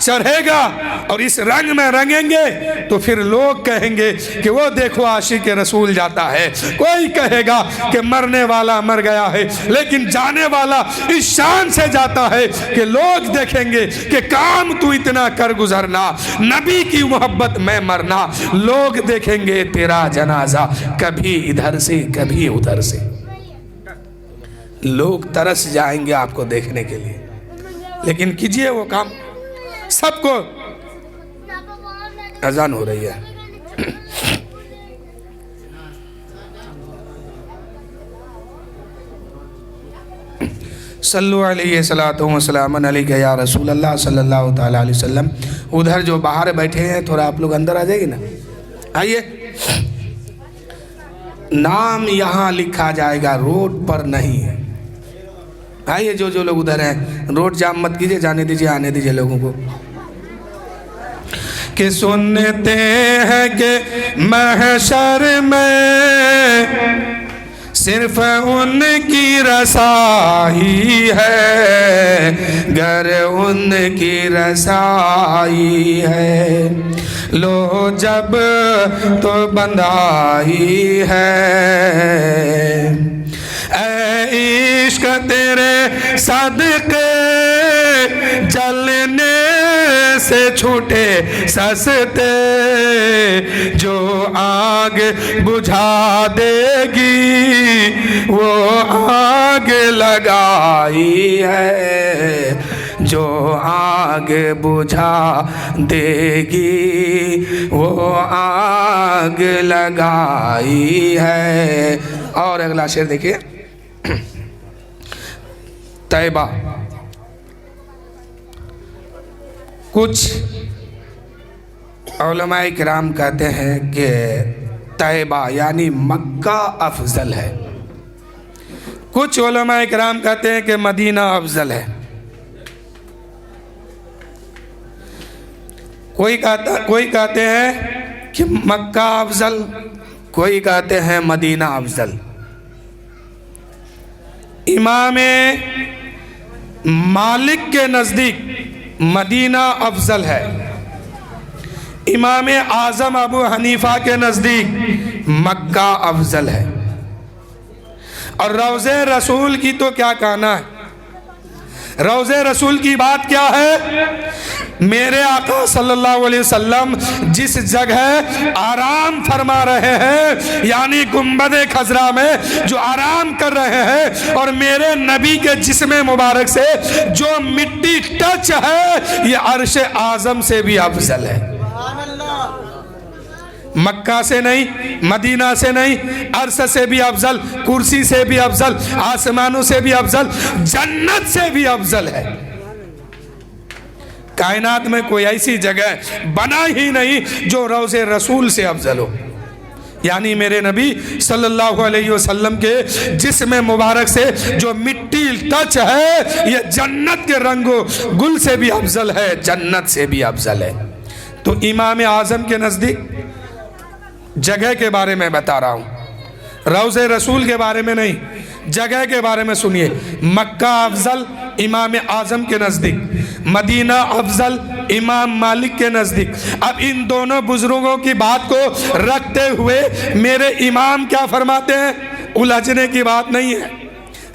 चढ़ेगा और इस रंग में रंगेंगे तो फिर लोग कहेंगे कि वो देखो आशिक रसूल जाता है, कोई कहेगा कि मरने वाला मर गया है, लेकिन जाने वाला इस शान से जाता है कि लोग देखेंगे कि काम तू इतना कर गुजरना, नबी की मोहब्बत में मरना, लोग देखेंगे तेरा जनाजा कभी इधर से कभी उधर से, लोग तरस जाएंगे आपको देखने के लिए। लेकिन कीजिए वो काम। सबको अजान हो रही है। सल्लु अलैहि सलातो व सलामन अलैका या रसूल अल्लाह सल्लल्लाहु तआला अलैहि वसल्लम। उधर जो बाहर बैठे हैं थोड़ा आप लोग अंदर आ जाइए ना, आइए। नाम यहाँ लिखा जाएगा, रोड पर नहीं है। आइए, जो लोग उधर हैं, रोड जाम मत कीजिए, जाने दीजिए, आने दीजिए लोगों को। कि सुनते हैं कि महशर में सिर्फ उनकी रसाई है, गर उनकी रसाई है, लो जब तो बंधाई है। ऐ इश्क तेरे सदके जलने से छूटे सस्ते, जो आग बुझा देगी वो आग लगाई है, जो आग बुझा देगी वो आग लगाई है। और अगला शेर देखिए, तैबा। कुछ उलमाए किराम कहते हैं कि तैबा यानी मक्का अफजल है, कुछ उलमाए किराम कहते हैं कि मदीना अफजल है। कोई कहते हैं कि मक्का अफजल, कोई कहते हैं मदीना अफजल। इमाम मालिक के नज़दीक मदीना अफजल है, इमाम आज़म अबू हनीफा के नज़दीक मक्का अफजल है। और रोज़े रसूल की तो क्या कहना है, रोज़े रसूल की बात क्या है। मेरे आका सल्लल्लाहु अलैहि वसल्लम जिस जगह आराम फरमा रहे हैं, यानी गुंबदे खजरा में जो आराम कर रहे हैं, और मेरे नबी के जिस्म मुबारक से जो मिट्टी टच है, ये अर्श आज़म से भी अफजल है। मक्का से नहीं, मदीना से नहीं, अर्श से भी अफजल, कुर्सी से भी अफजल, आसमानों से भी अफजल, जन्नत से भी अफजल है। कायनात में कोई ऐसी जगह बना ही नहीं जो रोज़े रसूल से अफजल हो। यानी मेरे नबी सल्लल्लाहु अलैहि वसल्लम के जिस्म मुबारक से जो मिट्टी टच है, ये जन्नत के रंगो गुल से भी अफजल है, जन्नत से भी अफजल है। तो इमाम आज़म के नज़दीक जगह के बारे में बता रहा हूँ, रोज़े रसूल के बारे में नहीं, जगह के बारे में सुनिए। मक्का अफजल इमाम आज़म के नज़दीक, मदीना अफजल इमाम मालिक के नज़दीक। अब इन दोनों बुजुर्गों की बात को रखते हुए मेरे इमाम क्या फरमाते हैं, उलझने की बात नहीं है,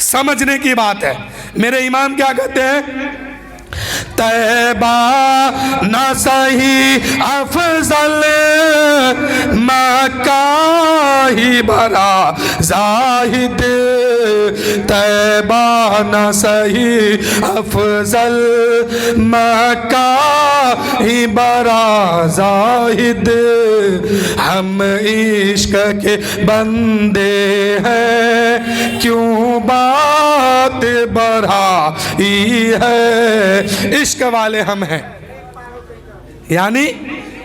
समझने की बात है। मेरे इमाम क्या कहते हैं, तैबा न सही अफजल मक्का ही बरा जाहिद, तैबा न सही अफजल मक्का ही बरा जाहिद, हम इश्क के बंदे हैं क्यों बात बढ़ाई है, इश्क वाले हम हैं, यानी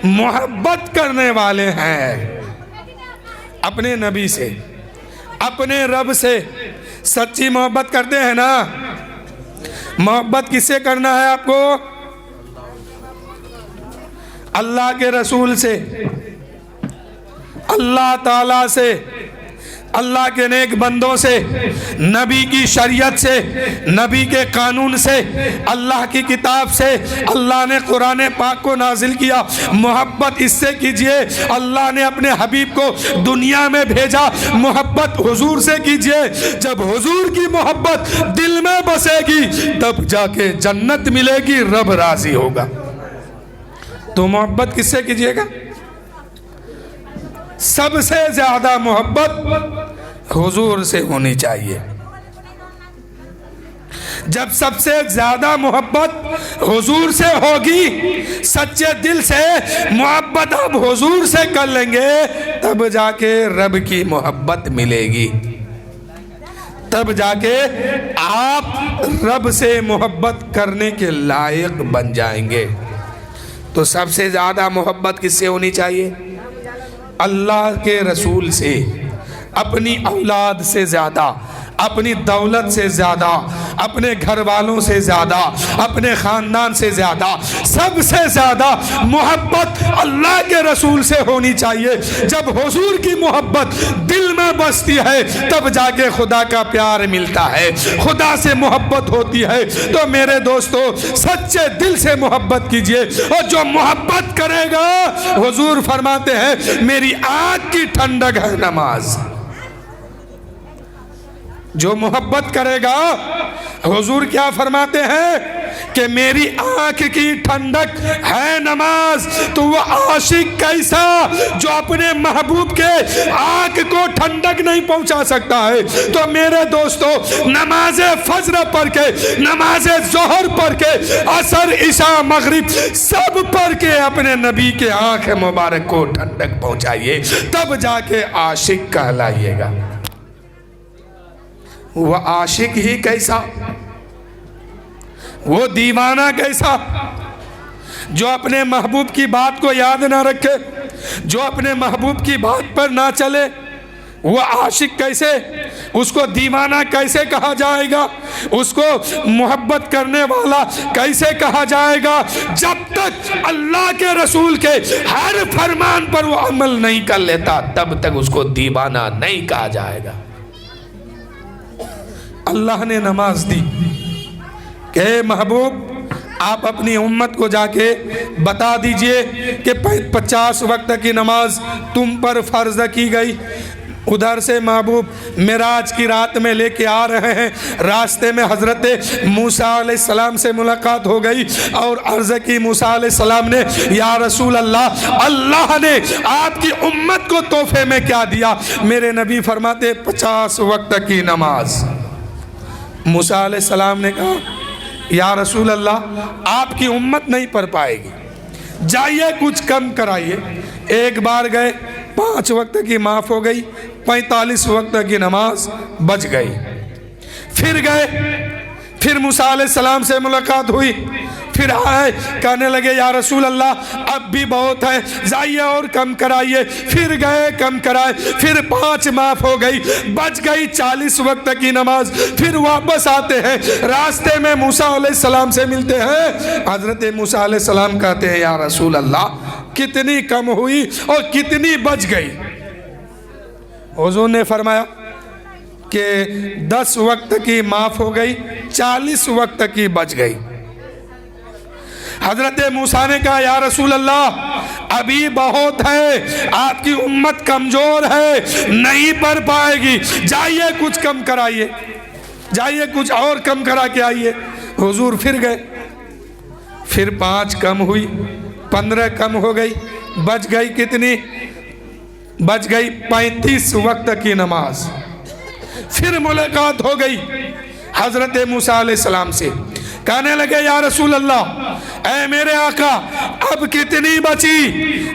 मोहब्बत करने वाले हैं अपने नबी से, अपने रब से। सच्ची मोहब्बत करते हैं ना। मोहब्बत किससे करना है आपको, अल्लाह के रसूल से, अल्लाह ताला से, अल्लाह के नेक बंदों से, नबी की शरीयत से, नबी के कानून से, अल्लाह की किताब से। अल्लाह ने कुरान पाक को नाजिल किया, मोहब्बत इससे कीजिए। अल्लाह ने अपने हबीब को दुनिया में भेजा, मोहब्बत हुजूर से कीजिए। जब हुजूर की मोहब्बत दिल में बसेगी तब जाके जन्नत मिलेगी, रब राजी होगा। तो मोहब्बत किससे कीजिएगा, सबसे ज्यादा मोहब्बत हुजूर से होनी चाहिए। जब सबसे ज्यादा मोहब्बत हुजूर से होगी, सच्चे दिल से मोहब्बत आप हुजूर से कर लेंगे, तब जाके रब की मोहब्बत मिलेगी, तब जाके आप रब से मोहब्बत करने के लायक बन जाएंगे। तो सबसे ज्यादा मोहब्बत किससे होनी चाहिए, अल्लाह के रसूल से, अपनी औलाद से ज़्यादा, अपनी दौलत से ज़्यादा, अपने घर वालों से ज़्यादा, अपने ख़ानदान से ज़्यादा, सबसे ज़्यादा मोहब्बत अल्लाह के रसूल से होनी चाहिए। जब हुजूर की मोहब्बत दिल में बसती है तब जाके खुदा का प्यार मिलता है, खुदा से मोहब्बत होती है। तो मेरे दोस्तों, सच्चे दिल से मोहब्बत कीजिए, और जो मोहब्बत करेगा, हुजूर फरमाते हैं मेरी आँख की ठंडक है नमाज। जो मोहब्बत करेगा, हुजूर क्या फरमाते हैं कि मेरी आंख की ठंडक है नमाज। तो वो आशिक कैसा जो अपने महबूब के आंख को ठंडक नहीं पहुंचा सकता है। तो मेरे दोस्तों, नमाज फजर पढ़ के, नमाज जोहर पढ़ के, असर ईशा मगरिब सब पढ़ के अपने नबी के आंख मुबारक को ठंडक पहुंचाइए, तब जाके आशिक कहलाइएगा। वो आशिक ही कैसा, वो दीवाना कैसा जो अपने महबूब की बात को याद ना रखे, जो अपने महबूब की बात पर ना चले। वो आशिक कैसे, उसको दीवाना कैसे कहा जाएगा, उसको मोहब्बत करने वाला कैसे कहा जाएगा, जब तक अल्लाह के रसूल के हर फरमान पर वो अमल नहीं कर लेता, तब तक उसको दीवाना नहीं कहा जाएगा। अल्लाह ने नमाज दी कि महबूब आप अपनी उम्मत को जाके बता दीजिए कि 50 वक्त की नमाज तुम पर फर्ज की गई। उधर से महबूब मिराज की रात में लेके आ रहे हैं, रास्ते में हज़रत मूसा अलैहिस्सलाम से मुलाकात हो गई और अर्ज़ की मूसा अलैहिस्सलाम ने, या रसूल अल्लाह, अल्लाह ने आपकी उम्मत को तोहफे में क्या दिया? मेरे नबी फरमाते 50 वक्त की नमाज। मूसा अलैहिस्सलाम ने कहा, या रसूल अल्लाह, आपकी उम्मत नहीं पढ़ पाएगी, जाइए कुछ कम कराइए। एक बार गए, 5 वक्त की माफ़ हो गई, 45 वक्त की नमाज बच गई। फिर गए, फिर मूसा अलैहिस्सलाम से मुलाकात हुई, फिर आए, कहने लगे या रसूल अल्लाह, अब भी बहुत है, जाइए और कम कराइए। फिर गए, कम कराए, फिर 5 माफ़ हो गई, बच गई 40 वक्त की नमाज। फिर वापस आते हैं, रास्ते में मूसा अलैहिस्सलाम से मिलते हैं। हज़रत मूसा अलैहिस्सलाम कहते हैं, या रसूल अल्लाह, कितनी कम हुई और कितनी बच गई? हुज़ूर ने फरमाया कि 10 वक्त की माफ़ हो गई, 40 वक्त की बच गई। हज़रत मूसा ने कहा, या रसूल अल्लाह, अभी बहुत है, आपकी उम्मत कमज़ोर है, नहीं पढ़ पाएगी, जाइए कुछ कम कराइए, जाइए कुछ और कम करा के आइए। हुज़ूर फिर गए, फिर 5 कम हुई, 15 कम हो गई, बच गई कितनी? बच गई 35 वक्त की नमाज। फिर मुलाकात हो गई हज़रत मूसा अलैहिस्सलाम से, कहने लगे या रसूल अल्लाह, ऐ मेरे आका, अब कितनी बची?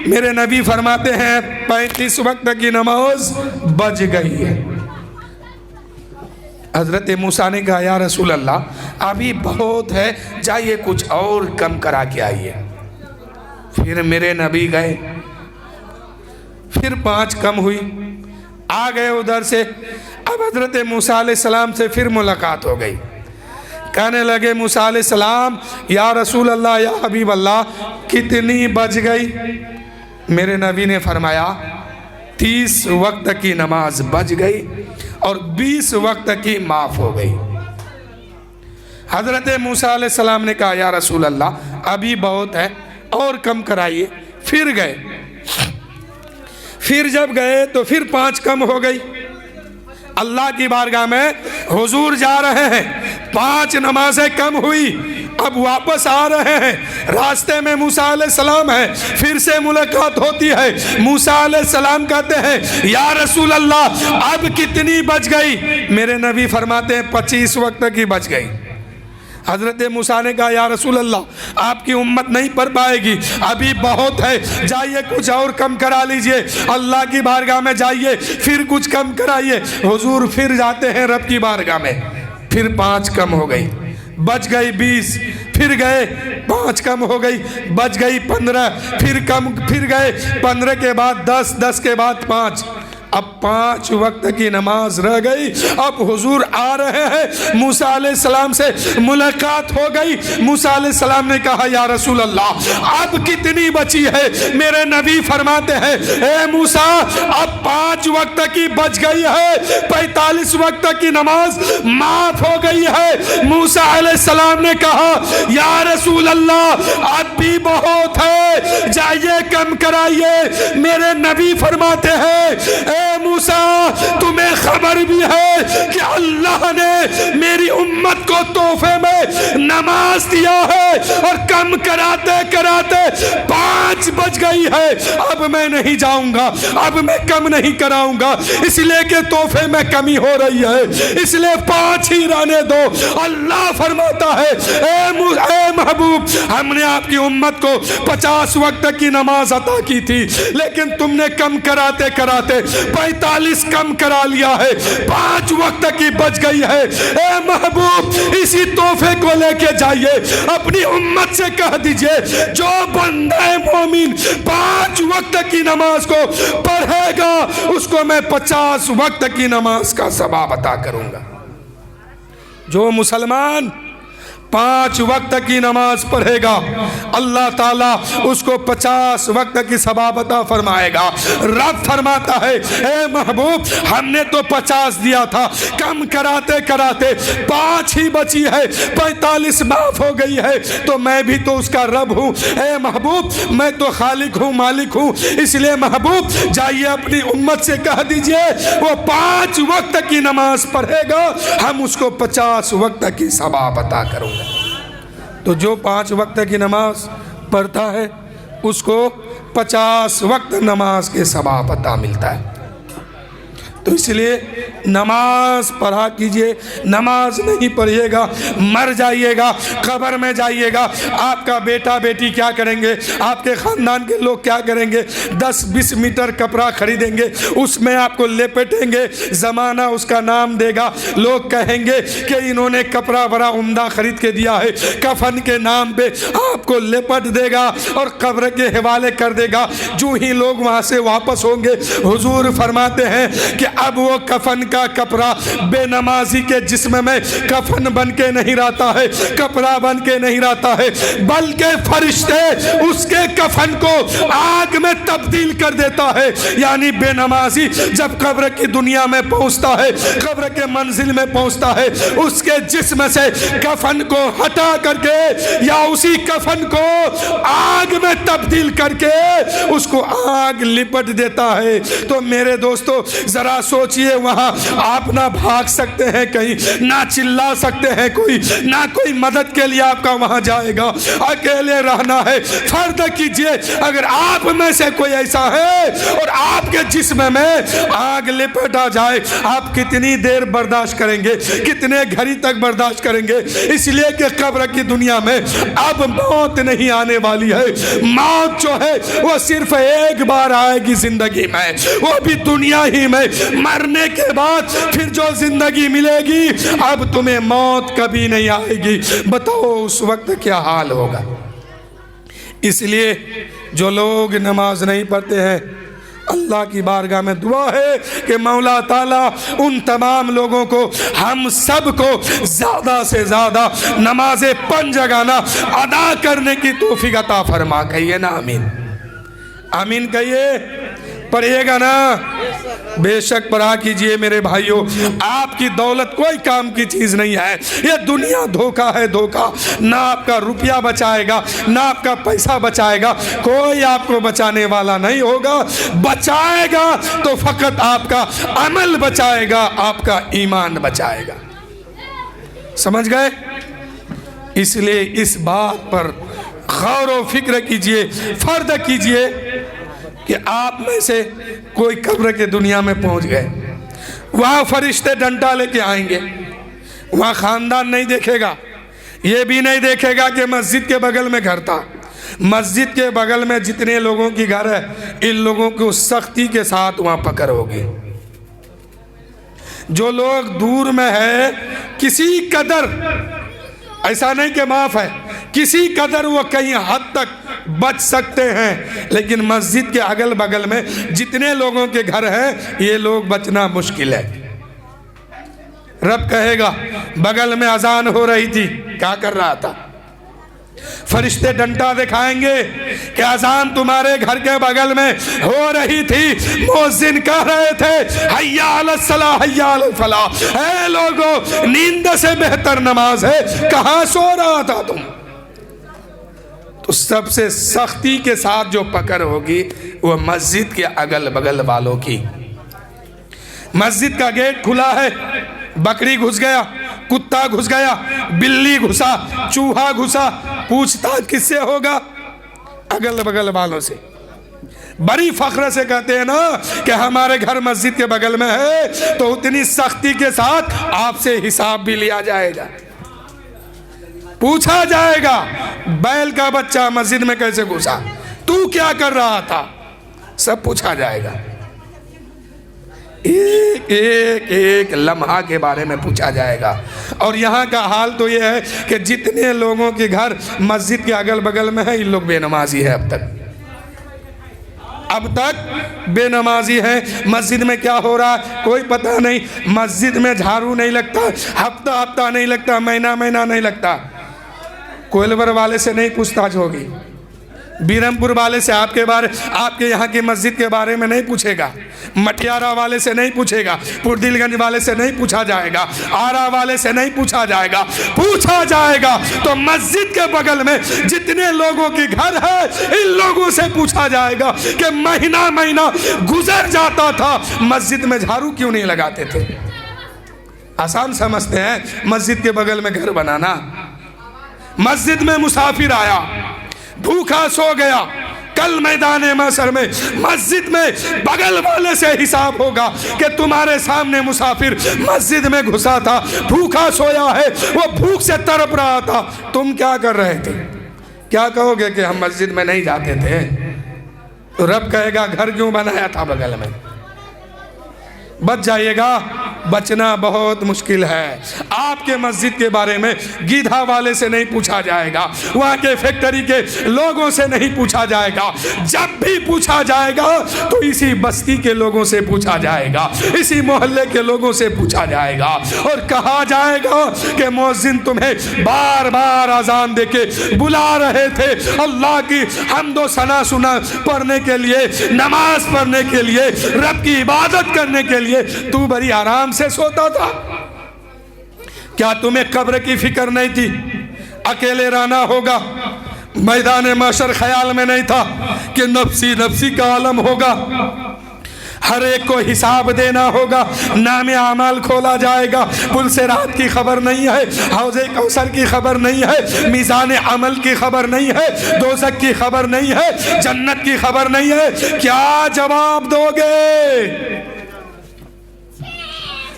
मेरे नबी फरमाते हैं 35 वक्त की नमाज बच गई है। हज़रत मूसा ने कहा, या रसूल अल्लाह, अभी बहुत है, जाइए कुछ और कम करा के आइए। फिर मेरे नबी गए, फिर 5 कम हुई, आ गए उधर से। अब हज़रत मूसा अलैहिस्सलाम से फिर मुलाकात हो गई, कहने लगे मूसा अलैहिस्सलाम, या रसूल अल्लाह, या हबीब अल्लाह, कितनी बच गई? मेरे नबी ने फरमाया 30 वक्त की नमाज बच गई और 20 वक्त की माफ़ हो गई। हज़रत मूसा अलैहिस्सलाम ने कहा, या रसूल अल्लाह, अभी बहुत है, और कम कराइए। फिर गए, फिर जब गए तो फिर 5 कम हो गई। अल्लाह की बारगाह में हुजूर जा रहे हैं, 5 नमाजें कम हुई, अब वापस आ रहे हैं, रास्ते में मूसा अलैहिस्सलाम है, फिर से मुलाकात होती है। मूसा अलैहिस्सलाम कहते हैं, या रसूल अल्लाह, अब कितनी बच गई? मेरे नबी फरमाते हैं 25 वक्त की बच गई। हज़रत मूसा ने कहा, या रसूल अल्लाह, आपकी उम्मत नहीं पढ़ पाएगी, अभी बहुत है, जाइए कुछ और कम करा लीजिए, अल्लाह की बारगाह में जाइए, फिर कुछ कम कराइए। हुजूर फिर जाते हैं रब की बारगाह में, फिर 5 कम हो गई, बच गई 20। फिर गए, 5 कम हो गई, बच गई 15। फिर गए 15 के बाद 10, 10 के बाद 5, अब 5 वक्त की नमाज रह गई। अब हुजूर आ रहे हैं, मूसा अलैहिस्सलाम से मुलाकात हो गई। मूसा अलैहिस्सलाम ने कहा, या रसूल अल्लाह, अब कितनी बची है? मेरे नबी फरमाते हैं, ए मूसा, अब 5 वक्त की बच गई है, 45 वक्त की नमाज माफ हो गई है। मूसा अलैहिस्सलाम ने कहा, या रसूल अल्लाह, अब भी बहुत है, जाइए कम कराइए। मेरे नबी फरमाते हैं, मूसा, तुम्हें खबर भी है कि अल्लाह ने मेरी उम्मत को तोहफे में नमाज दिया है और कम कराते कराते 5 बज गई है। अब मैं नहीं जाऊंगा, अब मैं कम नहीं कराऊंगा, इसलिए कि तोहफे में कमी हो रही है, इसलिए 5 ही रहने दो। अल्लाह फरमाता है, ए महबूब, हमने आपकी उम्मत को 50 वक्त की नमाज अता की थी, लेकिन तुमने कम कराते कराते 45 कम करा लिया है, 5 वक्त की बच गई है। ए महबूब, इसी तोहफे को लेके जाइए, अपनी उम्मत से कह दीजिए, जो बंदा मोमिन 5 वक्त की नमाज को पढ़ेगा, उसको मैं 50 वक्त की नमाज का सवाब अता करूंगा। जो मुसलमान 5 वक्त की नमाज पढ़ेगा, अल्लाह ताला उसको 50 वक्त की सवाब अता फरमाएगा। रब फरमाता है, ए महबूब हमने तो 50 दिया था, कम कराते कराते 5 ही बची है, 45 माफ हो गई है, तो मैं भी तो उसका रब हूँ। ए महबूब मैं तो खालिक हूँ, मालिक हूँ, इसलिए महबूब जाइए अपनी उम्मत से कह दीजिए वो 5 वक्त की नमाज पढ़ेगा, हम उसको 50 वक्त की सवाब अता करूँगा। तो जो 5 वक्त की नमाज पढ़ता है उसको 50 वक्त नमाज के सवाब अता मिलता है। तो इसलिए नमाज पढ़ा कीजिए, नमाज नहीं पढ़िएगा मर जाइएगा, कब्र में जाइएगा, आपका बेटा बेटी क्या करेंगे, आपके ख़ानदान के लोग क्या करेंगे, 10-20 मीटर कपड़ा खरीदेंगे, उसमें आपको लपेटेंगे, ज़माना उसका नाम देगा, लोग कहेंगे कि इन्होंने कपड़ा बड़ा उम्दा खरीद के दिया है, कफन के नाम पे आपको लेपट देगा और कब्र के हवाले कर देगा। जो ही लोग वहाँ से वापस होंगे, हुजूर फरमाते हैं कि अब वो कफन का कपड़ा बेनमाजी के जिस्म में कफन बन के नहीं रहता है, कपड़ा बन के नहीं रहता है, बल्कि फरिश्ते उसके कफन को आग में तब्दील कर देता है। यानी बेनमाजी जब कब्र की दुनिया में पहुंचता है, कब्र के मंजिल में पहुंचता है, उसके जिस्म से कफन को हटा करके या उसी कफन को आग में तब्दील करके उसको आग लिपट देता है। तो मेरे दोस्तों जरा सोचिए, वहां आप ना भाग सकते हैं कहीं, ना चिल्ला सकते हैं कोई, ना कोई मदद के लिए आपका वहां जाएगा, अकेले रहना है। फर्ज कीजिए अगर आप में से कोई ऐसा है और आपके जिस्म में आग लिपटा जाए, आप कितनी देर बर्दाश्त करेंगे, कितने घड़ी तक बर्दाश्त करेंगे? इसलिए कि कब्र की दुनिया में अब मौत नहीं आने वाली है। मौत जो है वो सिर्फ एक बार आएगी जिंदगी में, वो भी दुनिया ही में। मरने के बाद फिर जो जिंदगी मिलेगी, अब तुम्हें मौत कभी नहीं आएगी। बताओ उस वक्त क्या हाल होगा। इसलिए जो लोग नमाज नहीं पढ़ते हैं, अल्लाह की बारगाह में दुआ है कि मौला ताला उन तमाम लोगों को, हम सब को ज़्यादा से ज़्यादा नमाज़े पंजगाना अदा करने की तौफीक अता फरमा। कहिए ना आमीन, आमीन कहिए। पढ़िएगा ना, बेशक पढ़ा कीजिए मेरे भाइयों। आपकी दौलत कोई काम की चीज़ नहीं है, ये दुनिया धोखा है, धोखा। ना आपका रुपया बचाएगा, ना आपका पैसा बचाएगा, कोई आपको बचाने वाला नहीं होगा। बचाएगा तो फकत आपका अमल बचाएगा, आपका ईमान बचाएगा। समझ गए? इसलिए इस बात पर गौर व फिक्र कीजिए, फर्द कीजिए कि आप में से कोई कब्र के दुनिया में पहुंच गए, वहाँ फरिश्ते डंडा लेके आएंगे, वहाँ ख़ानदान नहीं देखेगा, ये भी नहीं देखेगा कि मस्जिद के बगल में घर था। मस्जिद के बगल में जितने लोगों की घर है, इन लोगों को सख्ती के साथ वहाँ पकड़ होगी। जो लोग दूर में है, किसी कदर, ऐसा नहीं कि माफ़ है, किसी कदर वो कहीं हद तक बच सकते हैं, लेकिन मस्जिद के अगल बगल में जितने लोगों के घर हैं, ये लोग बचना मुश्किल है। रब कहेगा, बगल में अजान हो रही थी, क्या कर रहा था? फरिश्ते डंडा दिखाएंगे कि अजान तुम्हारे घर के बगल में हो रही थी, मुअज्जिन कह रहे थे हय्या अलस सलाह हय्या अलल फलाह। ऐ लोगों, नींद से बेहतर नमाज है, कहाँ सो रहा था तुम? तो सबसे सख्ती के साथ जो पकड़ होगी वो मस्जिद के अगल बगल वालों की। मस्जिद का गेट खुला है, बकरी घुस गया, कुत्ता घुस गया, बिल्ली घुसा, चूहा घुसा, पूछताछ किससे होगा? अगल बगल वालों से। बड़ी फख्र से कहते हैं ना कि हमारे घर मस्जिद के बगल में है, तो उतनी सख्ती के साथ आपसे हिसाब भी लिया जाएगा, पूछा जाएगा बैल का बच्चा मस्जिद में कैसे घुसा, तू क्या कर रहा था, सब पूछा जाएगा। एक एक एक लम्हा के बारे में पूछा जाएगा। और यहाँ का हाल तो ये है कि जितने लोगों के घर मस्जिद के अगल बगल में है, इन लोग बेनमाजी है। अब तक बेनमाजी है। मस्जिद में क्या हो रहा है कोई पता नहीं, मस्जिद में झाड़ू नहीं लगता, हफ्ता हफ्ता नहीं लगता, महीना महीना नहीं लगता। कोइलवर वाले से नहीं पूछताछ होगी, बीरमपुर वाले से आपके यहाँ की मस्जिद के बारे में नहीं पूछेगा, मटियारा वाले से नहीं पूछेगा, पुरदिलगंज वाले से नहीं पूछा जाएगा, आरा वाले से नहीं पूछा जाएगा। पूछा जाएगा तो मस्जिद के बगल में जितने लोगों के घर है इन लोगों से पूछा जाएगा कि महीना महीना गुजर जाता था, मस्जिद में झाड़ू क्यों नहीं लगाते थे। आसान समझते हैं मस्जिद के बगल में घर बनाना। मस्जिद में मुसाफिर आया, भूखा सो गया, कल मैदान महशर में मस्जिद में बगल वाले से हिसाब होगा कि तुम्हारे सामने मुसाफिर मस्जिद में घुसा था, भूखा सोया है, वो भूख से तड़प रहा था, तुम क्या कर रहे थे। क्या कहोगे कि हम मस्जिद में नहीं जाते थे। तो रब कहेगा घर क्यों बनाया था बगल में। बच जाइएगा, बचना बहुत मुश्किल है। आपके मस्जिद के बारे में गीधा वाले से नहीं पूछा जाएगा, वहाँ के फैक्ट्री के लोगों से नहीं पूछा जाएगा। जब भी पूछा जाएगा तो इसी बस्ती के लोगों से पूछा जाएगा, इसी मोहल्ले के लोगों से पूछा जाएगा और कहा जाएगा कि मुअज्जिन तुम्हें बार बार अजान देके बुला रहे थे अल्लाह की हम्दो सना सुना पढ़ने के लिए, नमाज पढ़ने के लिए, रब की इबादत करने के लिए, तू बड़ी आराम से सोता था। क्या तुम्हें कब्र की फिक्र नहीं थी। अकेले रहना होगा, मैदान महशर ख्याल में नहीं था कि नफ्सी नफ्सी का आलम होगा, हर एक को हिसाब देना होगा, नामे अमाल खोला जाएगा। पुल से रात की खबर नहीं है, हौज़े कौसर की खबर नहीं है, मीज़ान अमल की खबर नहीं है, दोज़ख की खबर नहीं है, जन्नत की खबर नहीं है। क्या जवाब दोगे,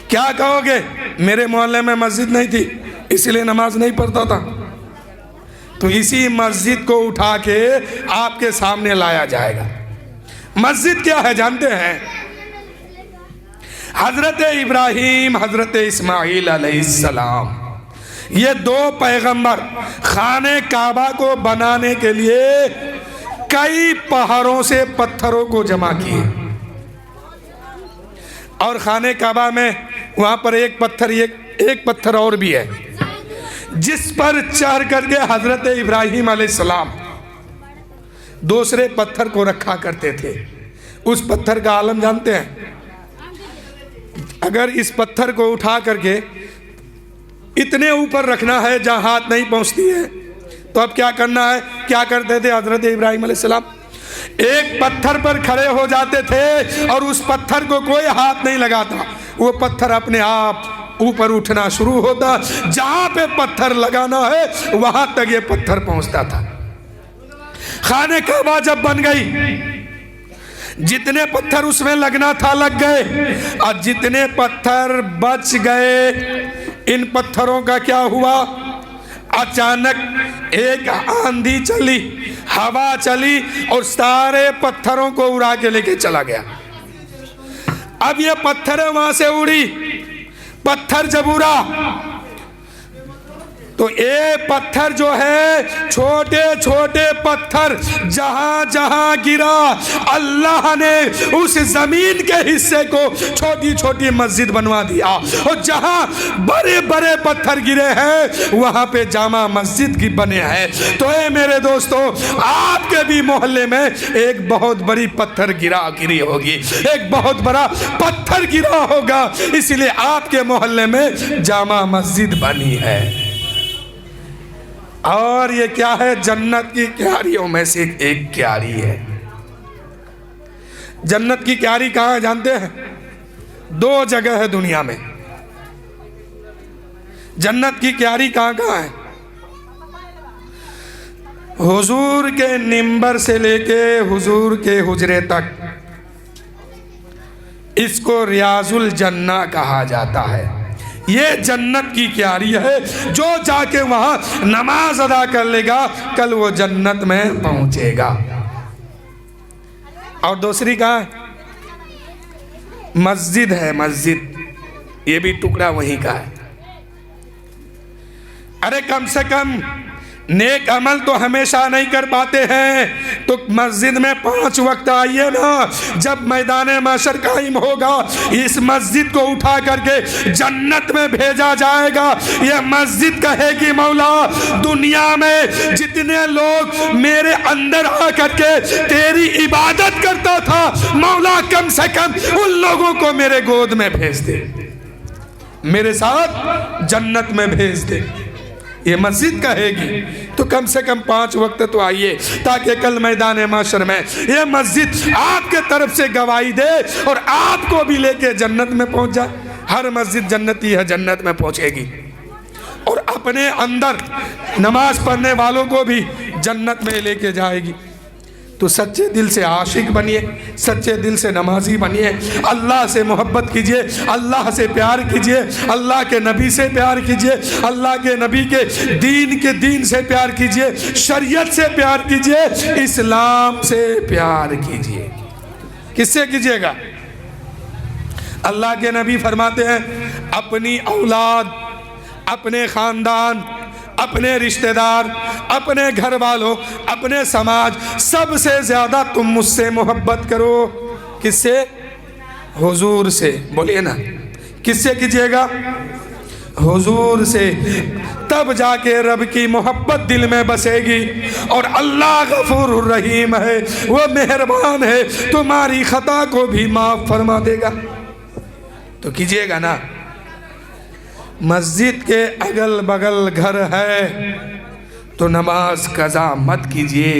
क्या कहोगे। मेरे मोहल्ले में मस्जिद नहीं थी इसलिए नमाज नहीं पढ़ता था। तो इसी मस्जिद को उठा के आपके सामने लाया जाएगा। मस्जिद क्या है जानते हैं। हजरत इब्राहीम, हजरत इस्माइल अलैहिस्सलाम, ये दो पैगंबर खाने काबा को बनाने के लिए कई पहाड़ों से पत्थरों को जमा किए और खाने काबा में वहाँ पर एक पत्थर और भी है जिस पर चढ़ करके हजरत इब्राहीम अलैहिस्सलाम दूसरे पत्थर को रखा करते थे। उस पत्थर का आलम जानते हैं। अगर इस पत्थर को उठा करके इतने ऊपर रखना है जहाँ हाथ नहीं पहुँचती है तो अब क्या करना है। क्या करते थे हजरत इब्राहीम अलैहिस्सलाम, एक पत्थर पर खड़े हो जाते थे और उस पत्थर को कोई हाथ नहीं लगाता, वो पत्थर अपने आप ऊपर उठना शुरू होता। जहां पे पत्थर लगाना है वहां तक ये पत्थर पहुंचता था। खाने काबा जब बन गई, जितने पत्थर उसमें लगना था लग गए और जितने पत्थर बच गए, इन पत्थरों का क्या हुआ। अचानक एक आंधी चली, हवा चली और सारे पत्थरों को उड़ा के लेके चला गया। अब ये पत्थर वहां से उड़ी, पत्थर जब उड़ा तो ये पत्थर जो है, छोटे छोटे पत्थर जहां जहां गिरा, अल्लाह ने उस जमीन के हिस्से को छोटी छोटी मस्जिद बनवा दिया और जहां बड़े बड़े पत्थर गिरे हैं वहां पे जामा मस्जिद की बने हैं। तो ये मेरे दोस्तों, आपके भी मोहल्ले में एक बहुत बड़ी पत्थर गिरी होगी, एक बहुत बड़ा पत्थर गिरा होगा, इसलिए आपके मोहल्ले में जामा मस्जिद बनी है। और ये क्या है, जन्नत की क्यारियों में से एक क्यारी है। जन्नत की क्यारी कहाँ है जानते हैं। दो जगह है दुनिया में। जन्नत की क्यारी कहाँ कहाँ है। हुजूर के निंबर से लेके हुजूर के हुजरे तक, इसको रियाजुल जन्ना कहा जाता है। ये जन्नत की क्यारी है, जो जाके वहां नमाज अदा कर लेगा कल वो जन्नत में पहुंचेगा। और दूसरी कहाँ है, मस्जिद है, मस्जिद, ये भी टुकड़ा वहीं का है। अरे कम से कम नेक अमल तो हमेशा नहीं कर पाते हैं, तो मस्जिद में 5 वक्त आइए ना। जब मैदान महशर कायम होगा, इस मस्जिद को उठा करके जन्नत में भेजा जाएगा। यह मस्जिद कहेगी, मौला दुनिया में जितने लोग मेरे अंदर आकर के तेरी इबादत करता था, मौला कम से कम उन लोगों को मेरे गोद में भेज दे, मेरे साथ जन्नत में भेज दे। ये मस्जिद कहेगी। तो कम से कम 5 वक्त तो आइए, ताकि कल मैदान माशर में ये मस्जिद आपके तरफ से गवाही दे और आपको भी लेके जन्नत में पहुंच जाए। हर मस्जिद जन्नती है, जन्नत में पहुंचेगी और अपने अंदर नमाज पढ़ने वालों को भी जन्नत में लेके जाएगी। तो सच्चे दिल से आशिक बनिए, सच्चे दिल से नमाजी बनिए, अल्लाह से मोहब्बत कीजिए, अल्लाह से प्यार कीजिए, अल्लाह के नबी से प्यार कीजिए, अल्लाह के नबी के दीन से प्यार कीजिए, शरीयत से प्यार कीजिए, इस्लाम से प्यार कीजिए। किससे कीजिएगा? अल्लाह के नबी फरमाते हैं, अपनी औलाद, अपने खानदान, अपने रिश्तेदार, अपने घर वालों, अपने समाज, सबसे ज्यादा तुम मुझसे मोहब्बत करो। किससे? हुजूर से। बोलिए ना, किससे कीजिएगा? हुजूर से। तब जाके रब की मोहब्बत दिल में बसेगी। और अल्लाह गफूर रहीम है, वो मेहरबान है, तुम्हारी खता को भी माफ फरमा देगा। तो कीजिएगा ना। मस्जिद के अगल बगल घर है तो नमाज कज़ा मत कीजिए।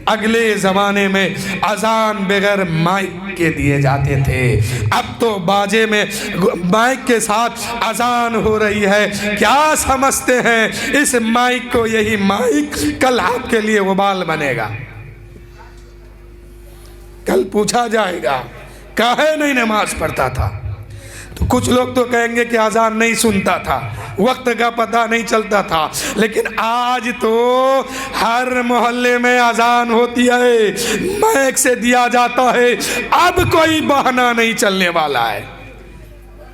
अगले ज़माने में अजान बगैर माइक के दिए जाते थे, अब तो बाजे में माइक के साथ अजान हो रही है। क्या समझते हैं इस माइक को? यही माइक कल आपके लिए वबाल बनेगा। कल पूछा जाएगा काहे नहीं नमाज पढ़ता था। तो कुछ लोग तो कहेंगे कि अजान नहीं सुनता था, वक्त का पता नहीं चलता था। लेकिन आज तो हर मोहल्ले में अजान होती है, माइक से दिया जाता है। अब कोई बहाना नहीं चलने वाला है,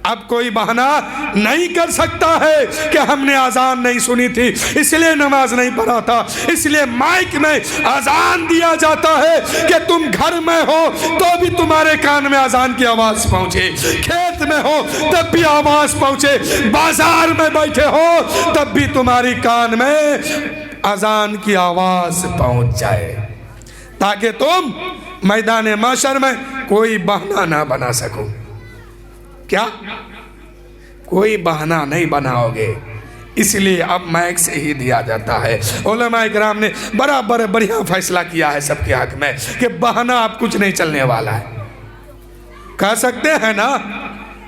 अब कोई बहाना नहीं कर सकता है कि हमने अजान नहीं सुनी थी इसलिए नमाज नहीं पढ़ा था। इसलिए माइक में अजान दिया जाता है कि तुम घर में हो तो भी तुम्हारे कान में अजान की आवाज पहुंचे, खेत में हो तब भी आवाज पहुंचे, बाजार में बैठे हो तब भी तुम्हारी कान में अजान की आवाज पहुंच जाए, ताकि तुम मैदान माशर में कोई बहाना ना बना सको। क्या? कोई बहाना नहीं बनाओगे, इसलिए अब माइक से ही दिया जाता है। उलमा इकराम ने बराबर बढ़िया फैसला किया है सबके हक में कि बहाना अब कुछ नहीं चलने वाला है। कह सकते हैं ना,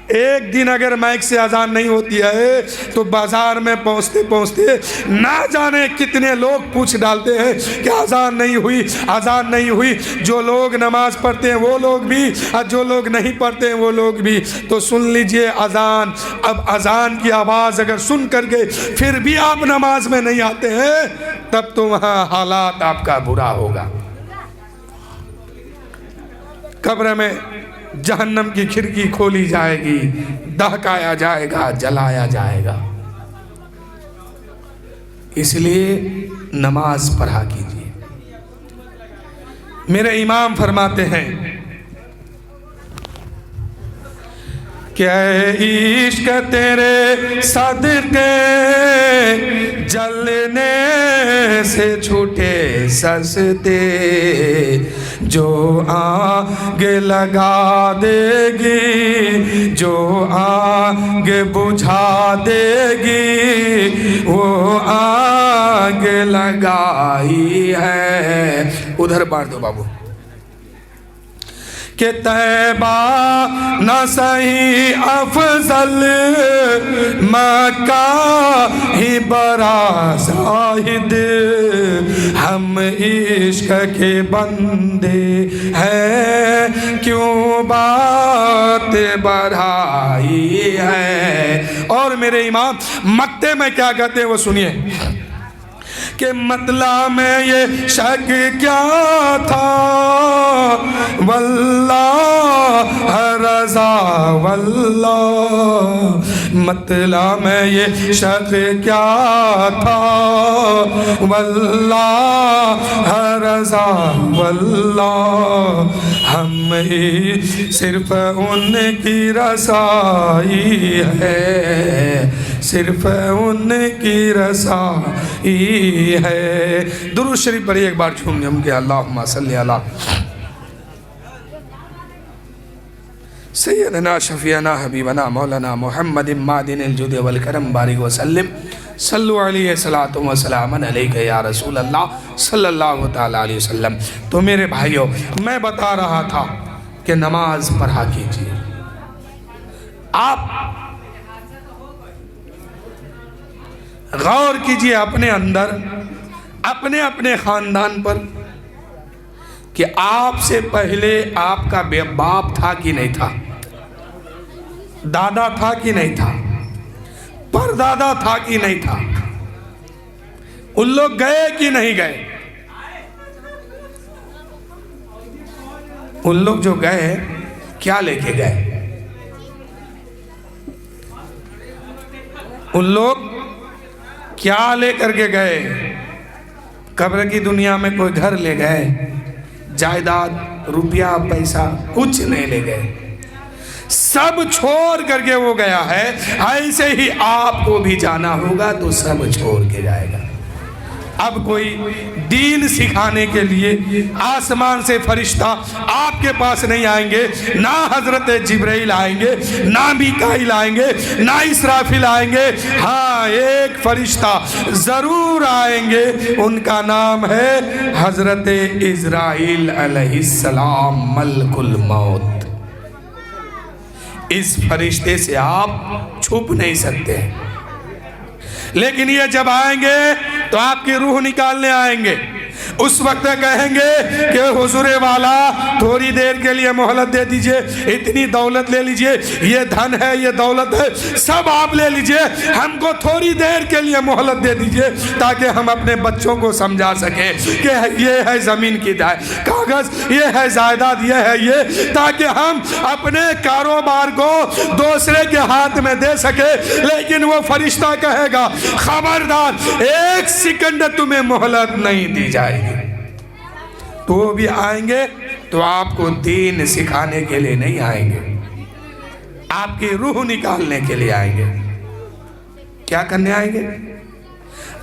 एक दिन अगर माइक से अजान नहीं होती है तो बाजार में पहुंचते पहुंचते ना जाने कितने लोग पूछ डालते हैं कि अजान नहीं हुई, अजान नहीं हुई। जो लोग नमाज पढ़ते हैं वो लोग भी और जो लोग नहीं पढ़ते हैं वो लोग भी। तो सुन लीजिए अजान। अब अजान की आवाज़ अगर सुन करके फिर भी आप नमाज में नहीं आते हैं तब तो वहाँ हालात आपका बुरा होगा। कब्र में जहन्नम की खिड़की खोली जाएगी, दहकाया जाएगा, जलाया जाएगा। इसलिए नमाज पढ़ा कीजिए। मेरे इमाम फरमाते हैं क्या इश्क तेरे सदके जलने से छूटे सस्ते, जो आग लगा देगी, जो आग बुझा देगी, वो आग लगाई है। उधर बांट दो बाबू। कि तैबा न सही अफजल, मक्का ही बड़ा जाहिद, हम इश्क के बंदे हैं, क्यों बात बढ़ाई है। और मेरे इमाम मक्ते में क्या कहते हैं वो सुनिए कि मतलब में ये शक क्या था, वल्लाह रज़ा वल्लाह, मतलब में ये शक क्या था, वल्लाह रज़ा वल्लाह, हम ही सिर्फ उनकी रसाई है, सिर्फ उनकी रसाई है। दुरूद शरीफ पढ़िए एक बार झूम झूम के, अल्लाहुम्मा सल्ली अला सैयदना शफीना हबीबना मौलाना मुहम्मद मादिनिल जुद वल करम बारिक वसल्लम सल्लु अलैहि सलातु व सलामन अलैका या रसूल अल्लाह सल्लल्लाहु तआला अलैहि वसल्लम। तो मेरे भाइयों, मैं बता रहा था कि नमाज पढ़ा कीजिए। आप गौर कीजिए अपने अंदर, अपने अपने खानदान पर, कि आपसे पहले आपका बाप था कि नहीं था, दादा था कि नहीं था, परदादा था कि नहीं था, उन लोग गए कि नहीं गए। उन लोग जो गए क्या लेके गए, उन लोग क्या लेकर के गए। कब्र की दुनिया में कोई घर ले गए, जायदाद रुपया पैसा कुछ नहीं ले गए, सब छोड़ करके वो गया है। ऐसे ही आपको भी जाना होगा तो सब छोड़ के जाएगा। अब कोई दीन सिखाने के लिए आसमान से फरिश्ता आपके पास नहीं आएंगे, ना हजरत जिब्राइल आएंगे, ना मीकाईल आएंगे, ना इसराफिल आएंगे। हाँ, एक फरिश्ता जरूर आएंगे, उनका नाम है हजरत इज़राइल अलैहिस्सलाम मलकुल मौत। इस फरिश्ते से आप छुप नहीं सकते, लेकिन ये जब आएंगे तो आपकी रूह निकालने आएंगे। उस वक्त कहेंगे कि हुजूरे वाला थोड़ी देर के लिए मोहलत दे दीजिए, इतनी दौलत ले लीजिए, ये धन है, ये दौलत है, सब आप ले लीजिए, हमको थोड़ी देर के लिए मोहलत दे दीजिए ताकि हम अपने बच्चों को समझा सके कि ये है ज़मीन की कागज़, ये है जायदाद, ये है ये, ताकि हम अपने कारोबार को दूसरे के हाथ में दे सके। लेकिन वो फरिश्ता कहेगा, खबरदार, एक सेकंड तुम्हें मोहलत नहीं दी जाएगी। तो वो भी आएंगे तो आपको दीन सिखाने के लिए नहीं आएंगे, आपकी रूह निकालने के लिए आएंगे। क्या करने आएंगे?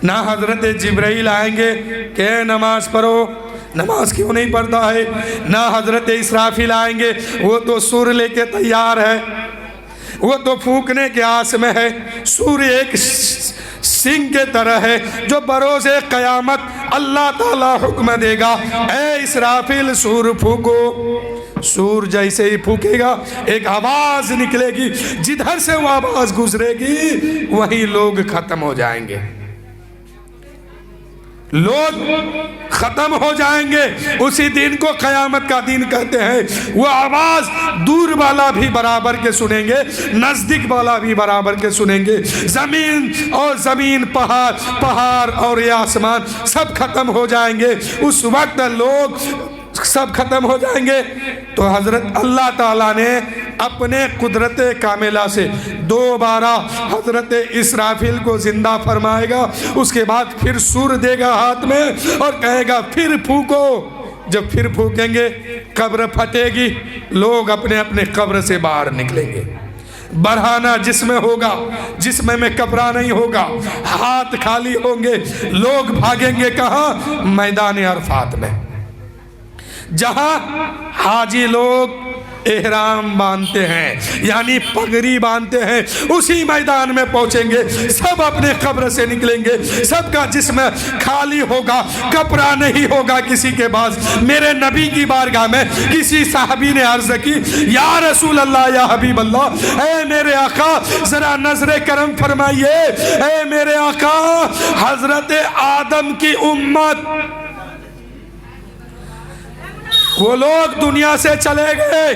ना हजरत जिब्राइल आएंगे कि नमाज पढ़ो, नमाज क्यों नहीं पढ़ता है, ना हजरत इसराफिल आएंगे, वो तो सूर लेके तैयार है, वो तो फूकने के आस में है। सूर्य एक सिंह के तरह है जो बरोज़े क़यामत अल्लाह ताला हुक्म देगा, ए इसराफिल सूर फूको। सूर जैसे ही फूकेगा एक आवाज़ निकलेगी, जिधर से वो आवाज़ गुजरेगी वहीं लोग ख़त्म हो जाएंगे, लोग खत्म हो जाएंगे। उसी दिन को क़यामत का दिन कहते हैं। वो आवाज़ दूर वाला भी बराबर के सुनेंगे, नज़दीक वाला भी बराबर के सुनेंगे। ज़मीन और ज़मीन, पहाड़ पहाड़ और ये आसमान सब खत्म हो जाएंगे। उस वक्त लोग सब खत्म हो जाएंगे। तो हजरत अल्लाह ताला ने अपने कुदरत कामिला से दोबारा हजरत इसराफिल को जिंदा फरमाएगा। उसके बाद फिर सूर देगा हाथ में और कहेगा फिर फूको। जब फिर फूकेंगे कब्र फटेगी, लोग अपने अपने कब्र से बाहर निकलेंगे। बरहाना जिसमें होगा, जिसमें में कपड़ा नहीं होगा, हाथ खाली होंगे। लोग भागेंगे कहाँ? मैदान अरफात में, जहां हाजी लोग एहराम बांधते हैं, यानी पगड़ी बांधते हैं, उसी मैदान में पहुंचेंगे। सब अपने कब्र से निकलेंगे, सबका जिस्म खाली होगा, कपड़ा नहीं होगा किसी के पास। मेरे नबी की बारगाह में किसी साहबी ने अर्ज की, या रसूल अल्लाह, या हबीब अल्लाह, ए मेरे आका जरा नजरे करम फरमाइए। ए मेरे आका, हजरत आदम की उम्मत, वो लोग दुनिया से चले गए,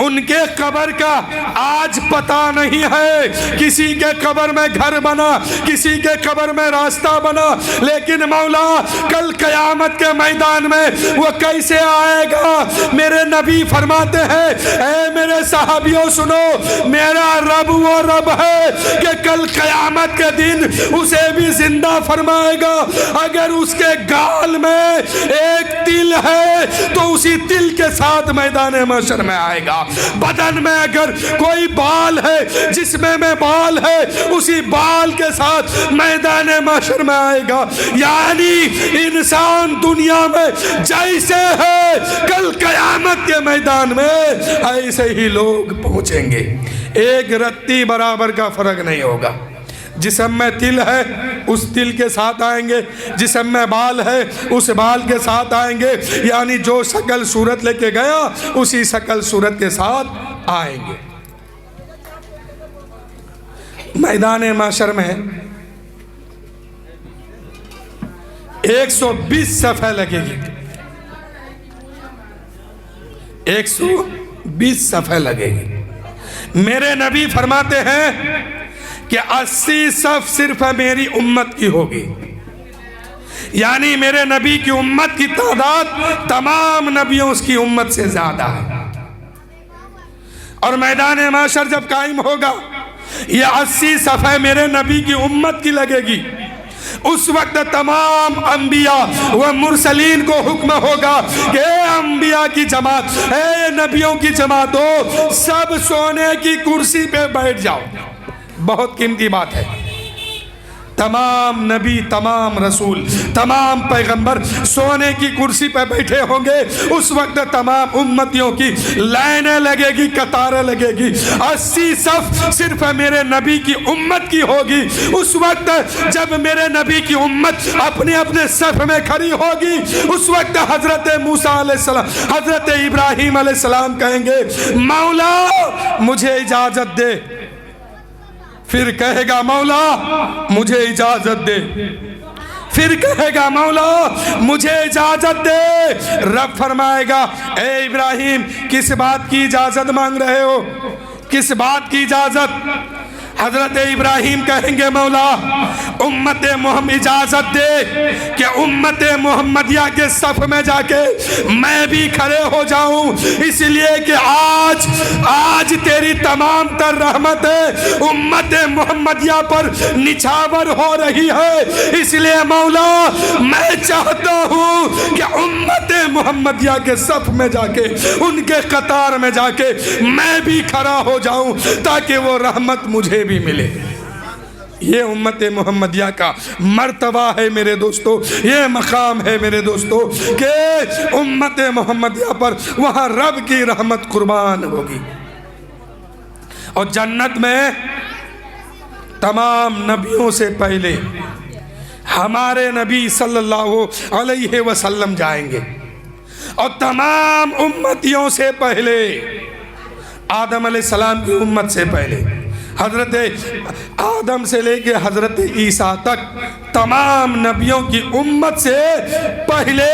उनके कब्र का आज पता नहीं है। किसी के कब्र में घर बना, किसी के कब्र में रास्ता बना, लेकिन मौला कल कयामत के मैदान में वो कैसे आएगा। मेरे नबी फरमाते हैं, ऐ मेरे सहाबियों सुनो, मेरा रब वो रब है कि कल कयामत के दिन उसे भी जिंदा फरमाएगा। अगर उसके गाल में एक तिल है तो उसी तिल के साथ मैदान महशर में आएगा। बदन में अगर कोई बाल है, जिसमें में बाल है, उसी बाल के साथ मैदान महशर में आएगा। यानी इंसान दुनिया में जैसे है कल कयामत के मैदान में ऐसे ही लोग पहुंचेंगे। एक रत्ती बराबर का फर्क नहीं होगा। जिस्म में तिल है उस तिल के साथ आएंगे, जिस्म में बाल है उस बाल के साथ आएंगे। यानी जो शक्ल सूरत लेके गया उसी शक्ल सूरत के साथ आएंगे। मैदान महशर में 120 सफ़े लगेगी, 120 सफ़े लगेगी। मेरे नबी फरमाते हैं कि 80 सफ सिर्फ मेरी उम्मत की होगी। यानी मेरे नबी की उम्मत की तादाद तमाम नबियों की उम्मत से ज्यादा है। और मैदान महशर जब कायम होगा, ये 80 सफ़े मेरे नबी की उम्मत की लगेगी। उस वक्त तमाम अंबिया व मुरसलीन को हुक्म होगा कि अंबिया की जमात, हे नबियों की जमात हो, सब सोने की कुर्सी पे बैठ जाओ। बहुत कीमती बात है। तमाम नबी, तमाम रसूल, तमाम पैगंबर सोने की कुर्सी पर बैठे होंगे। उस वक्त तमाम उम्मतियों की लाइनें लगेगी, कतारें लगेगी। 80 सफ सिर्फ मेरे नबी की उम्मत की होगी। उस वक्त जब मेरे नबी की उम्मत अपने अपने सफ में खड़ी होगी, उस वक्त हजरत मूसा अलैहिस्सलाम, हजरत इब्राहिम अलैहिस्सलाम कहेंगे, मौला मुझे इजाजत दे। फिर कहेगा, मौला मुझे इजाजत दे। फिर कहेगा, मौला मुझे इजाजत दे। रब फरमाएगा, ए इब्राहिम किस बात की इजाजत मांग रहे हो, किस बात की इजाजत। हजरत इब्राहिम कहेंगे, मौला उम्मत मोहम्मद इजाजत दे कि उम्मत मोहम्मदिया के सफ में जाके मैं भी खड़े हो जाऊं। इसलिए कि आज तेरी तमाम तर रहमत उम्मत मोहम्मदिया पर निछावर हो रही है। इसलिए मौला मैं चाहता हूं कि उम्मत मोहम्मदिया के सफ में जाके, उनके कतार में जाके मैं भी खड़ा हो जाऊं, ताकि वो रहमत मुझे भी मिले। ये उम्मत मोहम्मदिया का मर्तबा है मेरे दोस्तों, ये मकाम है मेरे दोस्तों कि उम्मत मोहम्मदिया पर वहाँ रब की रहमत कुर्बान होगी। और जन्नत में तमाम नबियों से पहले हमारे नबी सल्लल्लाहु अलैहि वसल्लम जाएंगे। और तमाम उम्मतियों से पहले, आदम अलैहिस्सलाम की उम्मत से पहले, हजरत आदम से लेके हजरत ईसा तक तमाम नबियों की उम्मत से पहले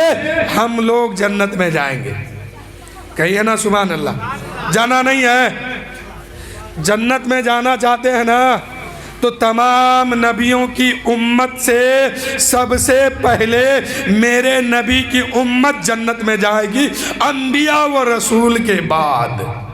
हम लोग जन्नत में जाएंगे। कहिए ना सुभान अल्लाह। जाना नहीं है, जन्नत में जाना चाहते हैं ना, तो तमाम नबियों की उम्मत से सबसे पहले मेरे नबी की उम्मत जन्नत में जाएगी, अंबिया व रसूल के बाद।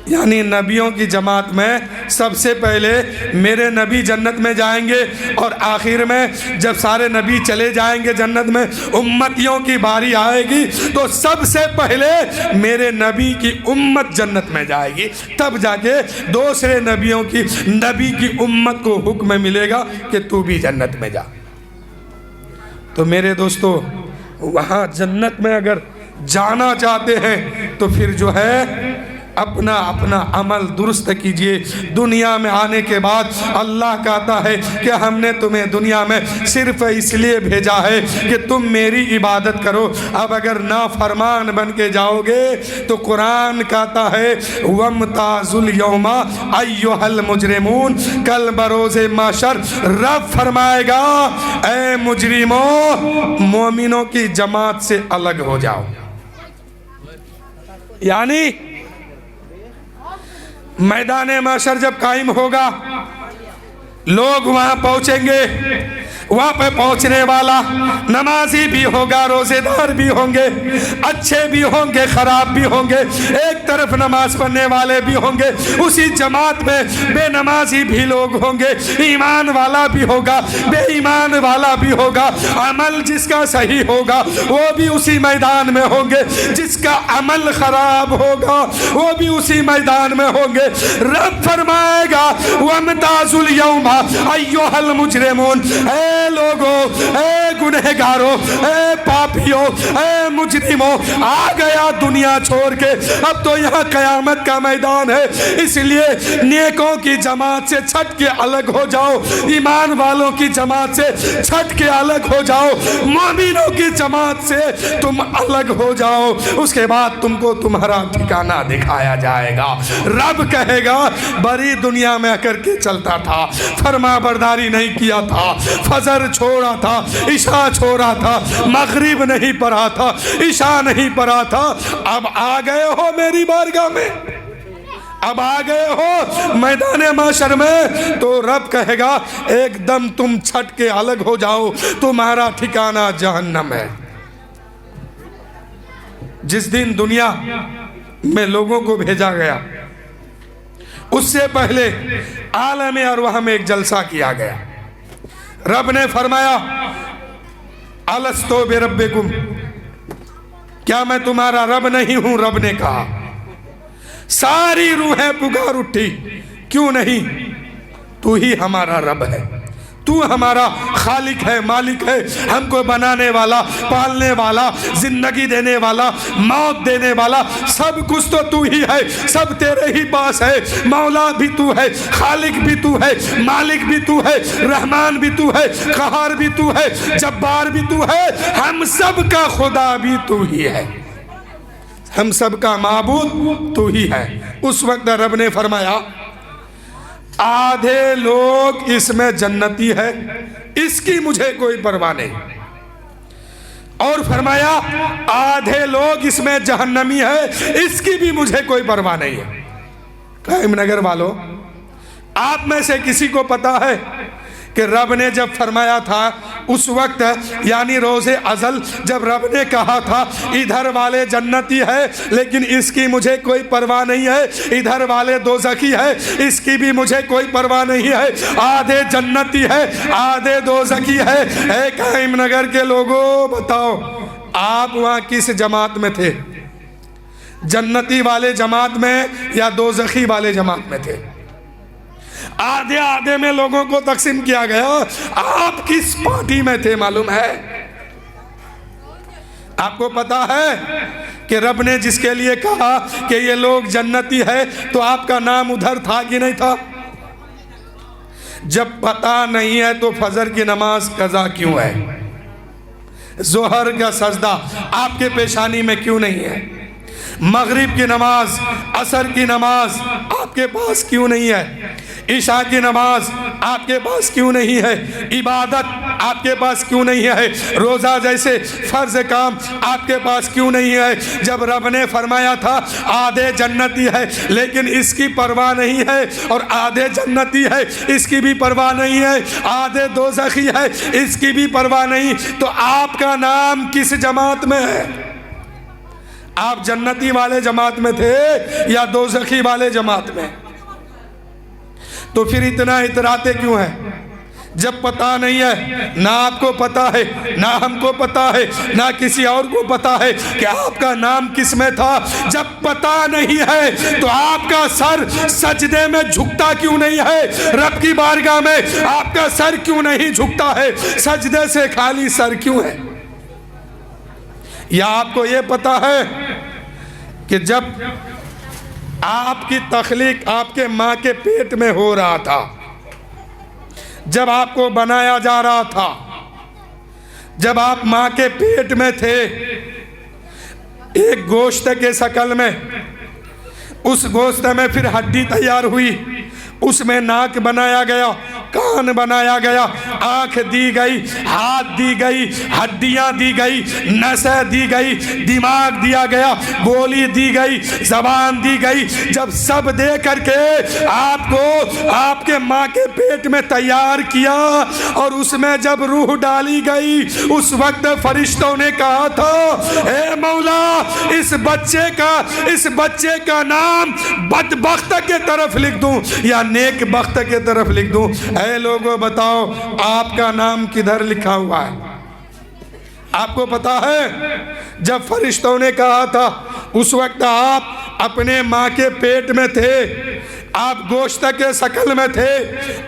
यानी नबियों की जमात में सबसे पहले मेरे नबी जन्नत में जाएंगे, और आखिर में जब सारे नबी चले जाएंगे जन्नत में, उम्मतियों की बारी आएगी तो सबसे पहले मेरे नबी की उम्मत जन्नत में जाएगी। तब जाके दूसरे नबी की उम्मत को हुक्म मिलेगा कि तू भी जन्नत में जा। तो मेरे दोस्तों, वहाँ जन्नत में अगर जाना चाहते हैं तो फिर जो है अपना अपना अमल दुरुस्त कीजिए। दुनिया में आने के बाद अल्लाह कहता है कि हमने तुम्हें दुनिया में सिर्फ इसलिए भेजा है कि तुम मेरी इबादत करो। अब अगर नाफरमान बन के जाओगे तो कुरान कहता है, वमताजुल यौमा अय्युहल मुजरिमून, कल बरोज़े माशर रब फरमाएगा, ऐ मुजरिमों मोमिनों की जमात से अलग हो जाओ। यानी मैदान महशर जब कायम होगा, लोग वहां पहुंचेंगे, वहां पे पहुंचने वाला नमाजी भी होगा, रोजेदार भी होंगे, अच्छे भी होंगे, खराब भी होंगे, एक तरफ नमाज पढ़ने वाले भी होंगे, उसी जमात में बेनमाजी भी लोग होंगे, ईमान वाला भी होगा, बेईमान वाला भी होगा, अमल जिसका सही होगा वो भी उसी मैदान में होंगे, जिसका अमल खराब होगा वो भी उसी मैदान में होंगे। रब फरमाएगा वमताजुल यौमा अय्युहल मुजरिमून, ए लोगों, ए गुनहगारों, ए पापियों, ए मुजरिमों, आ गया दुनिया छोड़ के, अब तो यहाँ कयामत का मैदान है, इसलिए नेकों की जमात से छट के अलग हो जाओ, ईमान वालों की जमात से छट के अलग हो जाओ, मोमिनों की जमात से तुम अलग हो जाओ, उसके बाद तुमको तुम्हारा ठिकाना दिखाया जाएगा। रब कहेगा बड़ी दुनिया में करके चलता था, फरमा बरदारी नहीं किया था, फजर छोड़ा था, ईशा छोड़ा था, मगरिब नहीं पढ़ा था, ईशा नहीं पढ़ा था, अब आ गए हो मेरी बारगाह में, अब आ गए हो मैदान महशर में, तो रब कहेगा एकदम तुम छट के अलग हो जाओ, तुम्हारा ठिकाना जहन्नम है। जिस दिन दुनिया में लोगों को भेजा गया, उससे पहले आलम अरवाह में एक जलसा किया गया। रब ने फरमाया अलस्तो बिरब्बिकुम, क्या मैं तुम्हारा रब नहीं हूं? रब ने कहा। सारी रूहें पुकार उठी, क्यों नहीं, तू ही हमारा रब है, तू हमारा खालिक है, मालिक है, हमको बनाने वाला, पालने वाला, जिंदगी देने वाला, मौत देने वाला, सब कुछ तो तू ही है, सब तेरे ही पास है, मौला भी तू है, खालिक भी तू है, मालिक भी तू है, रहमान भी तू है, कहार भी तू है, जब्बार भी तू है, हम सब का खुदा भी तू ही है, हम सब का माबूद तू ही है। उस वक्त रब ने फरमाया आधे लोग इसमें जन्नती है, इसकी मुझे कोई परवाह नहीं, और फरमाया आधे लोग इसमें जहन्नमी है, इसकी भी मुझे कोई परवाह नहीं है। कायमनगर वालों, आप में से किसी को पता है कि रब ने जब फरमाया था उस वक्त, यानी रोज़े अज़ल, जब रब ने कहा था इधर वाले जन्नती है लेकिन इसकी मुझे कोई परवाह नहीं है, इधर वाले दोज़खी है इसकी भी मुझे कोई परवाह नहीं है, आधे जन्नती है आधे दोज़खी है। ऐ कायमनगर के लोगों बताओ, आप वहाँ किस जमात में थे? जन्नती वाले जमात में या दोज़खी वाले जमात में थे? आधे आधे में लोगों को तकसीम किया गया, आप किस पार्टी में थे मालूम है? आपको पता है कि रब ने जिसके लिए कहा कि ये लोग जन्नती है, तो आपका नाम उधर था कि नहीं था? जब पता नहीं है तो फजर की नमाज कज़ा क्यों है? जोहर का सजदा आपके पेशानी में क्यों नहीं है? मगरिब की नमाज, असर की नमाज आपके पास क्यों नहीं है? ईशा की नमाज आपके पास क्यों नहीं है? इबादत आपके पास क्यों नहीं है? रोज़ा जैसे फ़र्ज काम आपके पास क्यों नहीं है? जब रब ने फरमाया था आधे जन्नती है लेकिन इसकी परवाह नहीं है, और आधे जन्नती है इसकी भी परवाह नहीं है, आधे दोज़खी है इसकी भी परवाह नहीं, तो आपका नाम किस जमात में है? आप जन्नती वाले जमात में थे या दोज़खी वाले जमात में? तो फिर इतना इतराते क्यों हैं? जब पता नहीं है, ना आपको पता है, ना हमको पता है, ना किसी और को पता है कि आपका नाम किस में था। जब पता नहीं है तो आपका सर सजदे में झुकता क्यों नहीं है? रब की बारगाह में आपका सर क्यों नहीं झुकता है? सजदे से खाली सर क्यों है? या आपको ये पता है कि जब आपकी तख्लीक आपके माँ के पेट में हो रहा था, जब आपको बनाया जा रहा था, जब आप माँ के पेट में थे, एक गोश्त के शक्ल में, उस गोश्त में फिर हड्डी तैयार हुई, उसमें नाक बनाया गया, कान बनाया गया, आंख दी गई, हाथ दी गई, हड्डियां दी गई, नसें दी गई, दिमाग दिया गया, बोली दी गई, जबान दी गई। जब सब दे करके आपको आपके माँ के पेट में तैयार किया और उसमें जब रूह डाली गई, उस वक्त फरिश्तों ने कहा था, ए मौला, इस बच्चे का नाम बदबख्त के तरफ लिख दूं या नेक बख्त के तरफ लिख दूं। ऐ लोगों बताओ, आपका नाम किधर लिखा हुआ है? आपको पता है जब फरिश्तों ने कहा था, उस वक्त आप अपने माँ के पेट में थे, आप गोश्त के शकल में थे,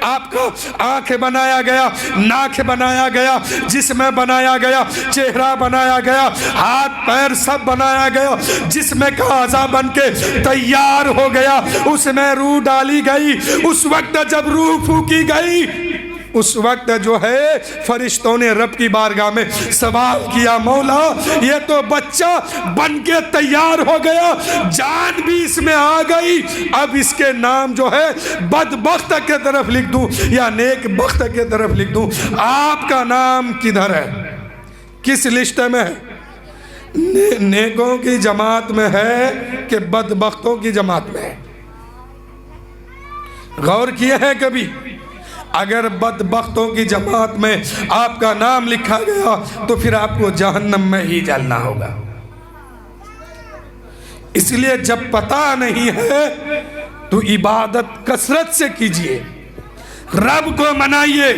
आपका आंख बनाया गया, नाक बनाया गया, जिस्म बनाया गया, चेहरा बनाया गया, हाथ पैर सब बनाया गया, जिस्म का आज़ा बन के तैयार हो गया, उसमें रूह डाली गई। उस वक्त जब रूह फूकी गई, उस वक्त जो है फरिश्तों ने रब की बारगाह में सवाल किया, मौला, ये तो बच्चा बन के तैयार हो गया, जान भी इसमें आ गई, अब इसके नाम जो है बदबख्त के तरफ लिख दूं या नेक बख्त के तरफ लिख दूं? आपका नाम किधर है? किस लिस्ट में है? नेकों की जमात में है कि बदबख्तों की जमात में है? गौर किया है कभी? अगर बदबख्तों की जमात में आपका नाम लिखा गया तो फिर आपको जहन्नम में ही जलना होगा। इसलिए जब पता नहीं है तो इबादत कसरत से कीजिए, रब को मनाइए,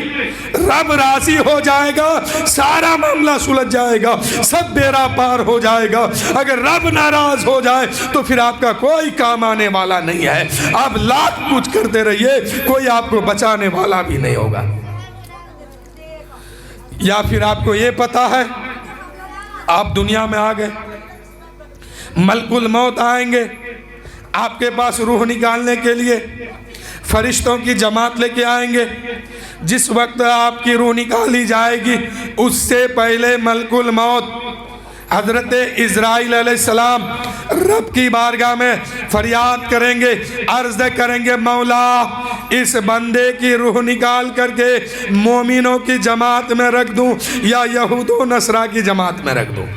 रब राजी हो जाएगा, सारा मामला सुलझ जाएगा, सब बेड़ा पार हो जाएगा। अगर रब नाराज हो जाए तो फिर आपका कोई काम आने वाला नहीं है। आप लाख कुछ करते रहिए, कोई आपको बचाने वाला भी नहीं होगा। या फिर आपको ये पता है, आप दुनिया में आ गए, मलकुल मौत आएंगे आपके पास रूह निकालने के लिए, फरिश्तों की जमात लेके आएंगे। जिस वक्त आपकी रूह निकाली जाएगी, उससे पहले मलकुल मौत हजरत इज़राइल अलैहिस्सलाम रब की बारगाह में फरियाद करेंगे, अर्ज करेंगे, मौला, इस बंदे की रूह निकाल करके मोमिनों की जमात में रख दूं या यहूदो नसरा की जमात में रख दूं?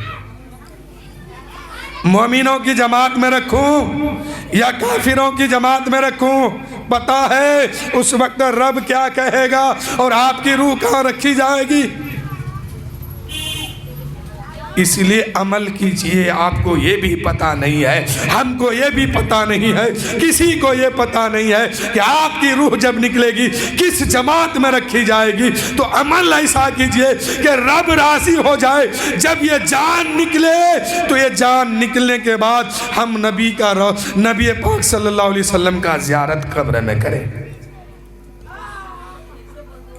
मोमिनों की जमात में रखूं या काफिरों की जमात में रखूं? पता है उस वक्त रब क्या कहेगा और आपकी रूह कहाँ रखी जाएगी। इसलिए अमल कीजिए। आपको ये भी पता नहीं है, हमको ये भी पता नहीं है, किसी को ये पता नहीं है कि आपकी रूह जब निकलेगी किस जमात में रखी जाएगी। तो अमल ऐसा कीजिए कि रब राजी हो जाए। जब ये जान निकले तो ये जान निकलने के बाद हम नबी पाक सल्लल्लाहु अलैहि वसल्लम का ज़ियारत कब्र में करें।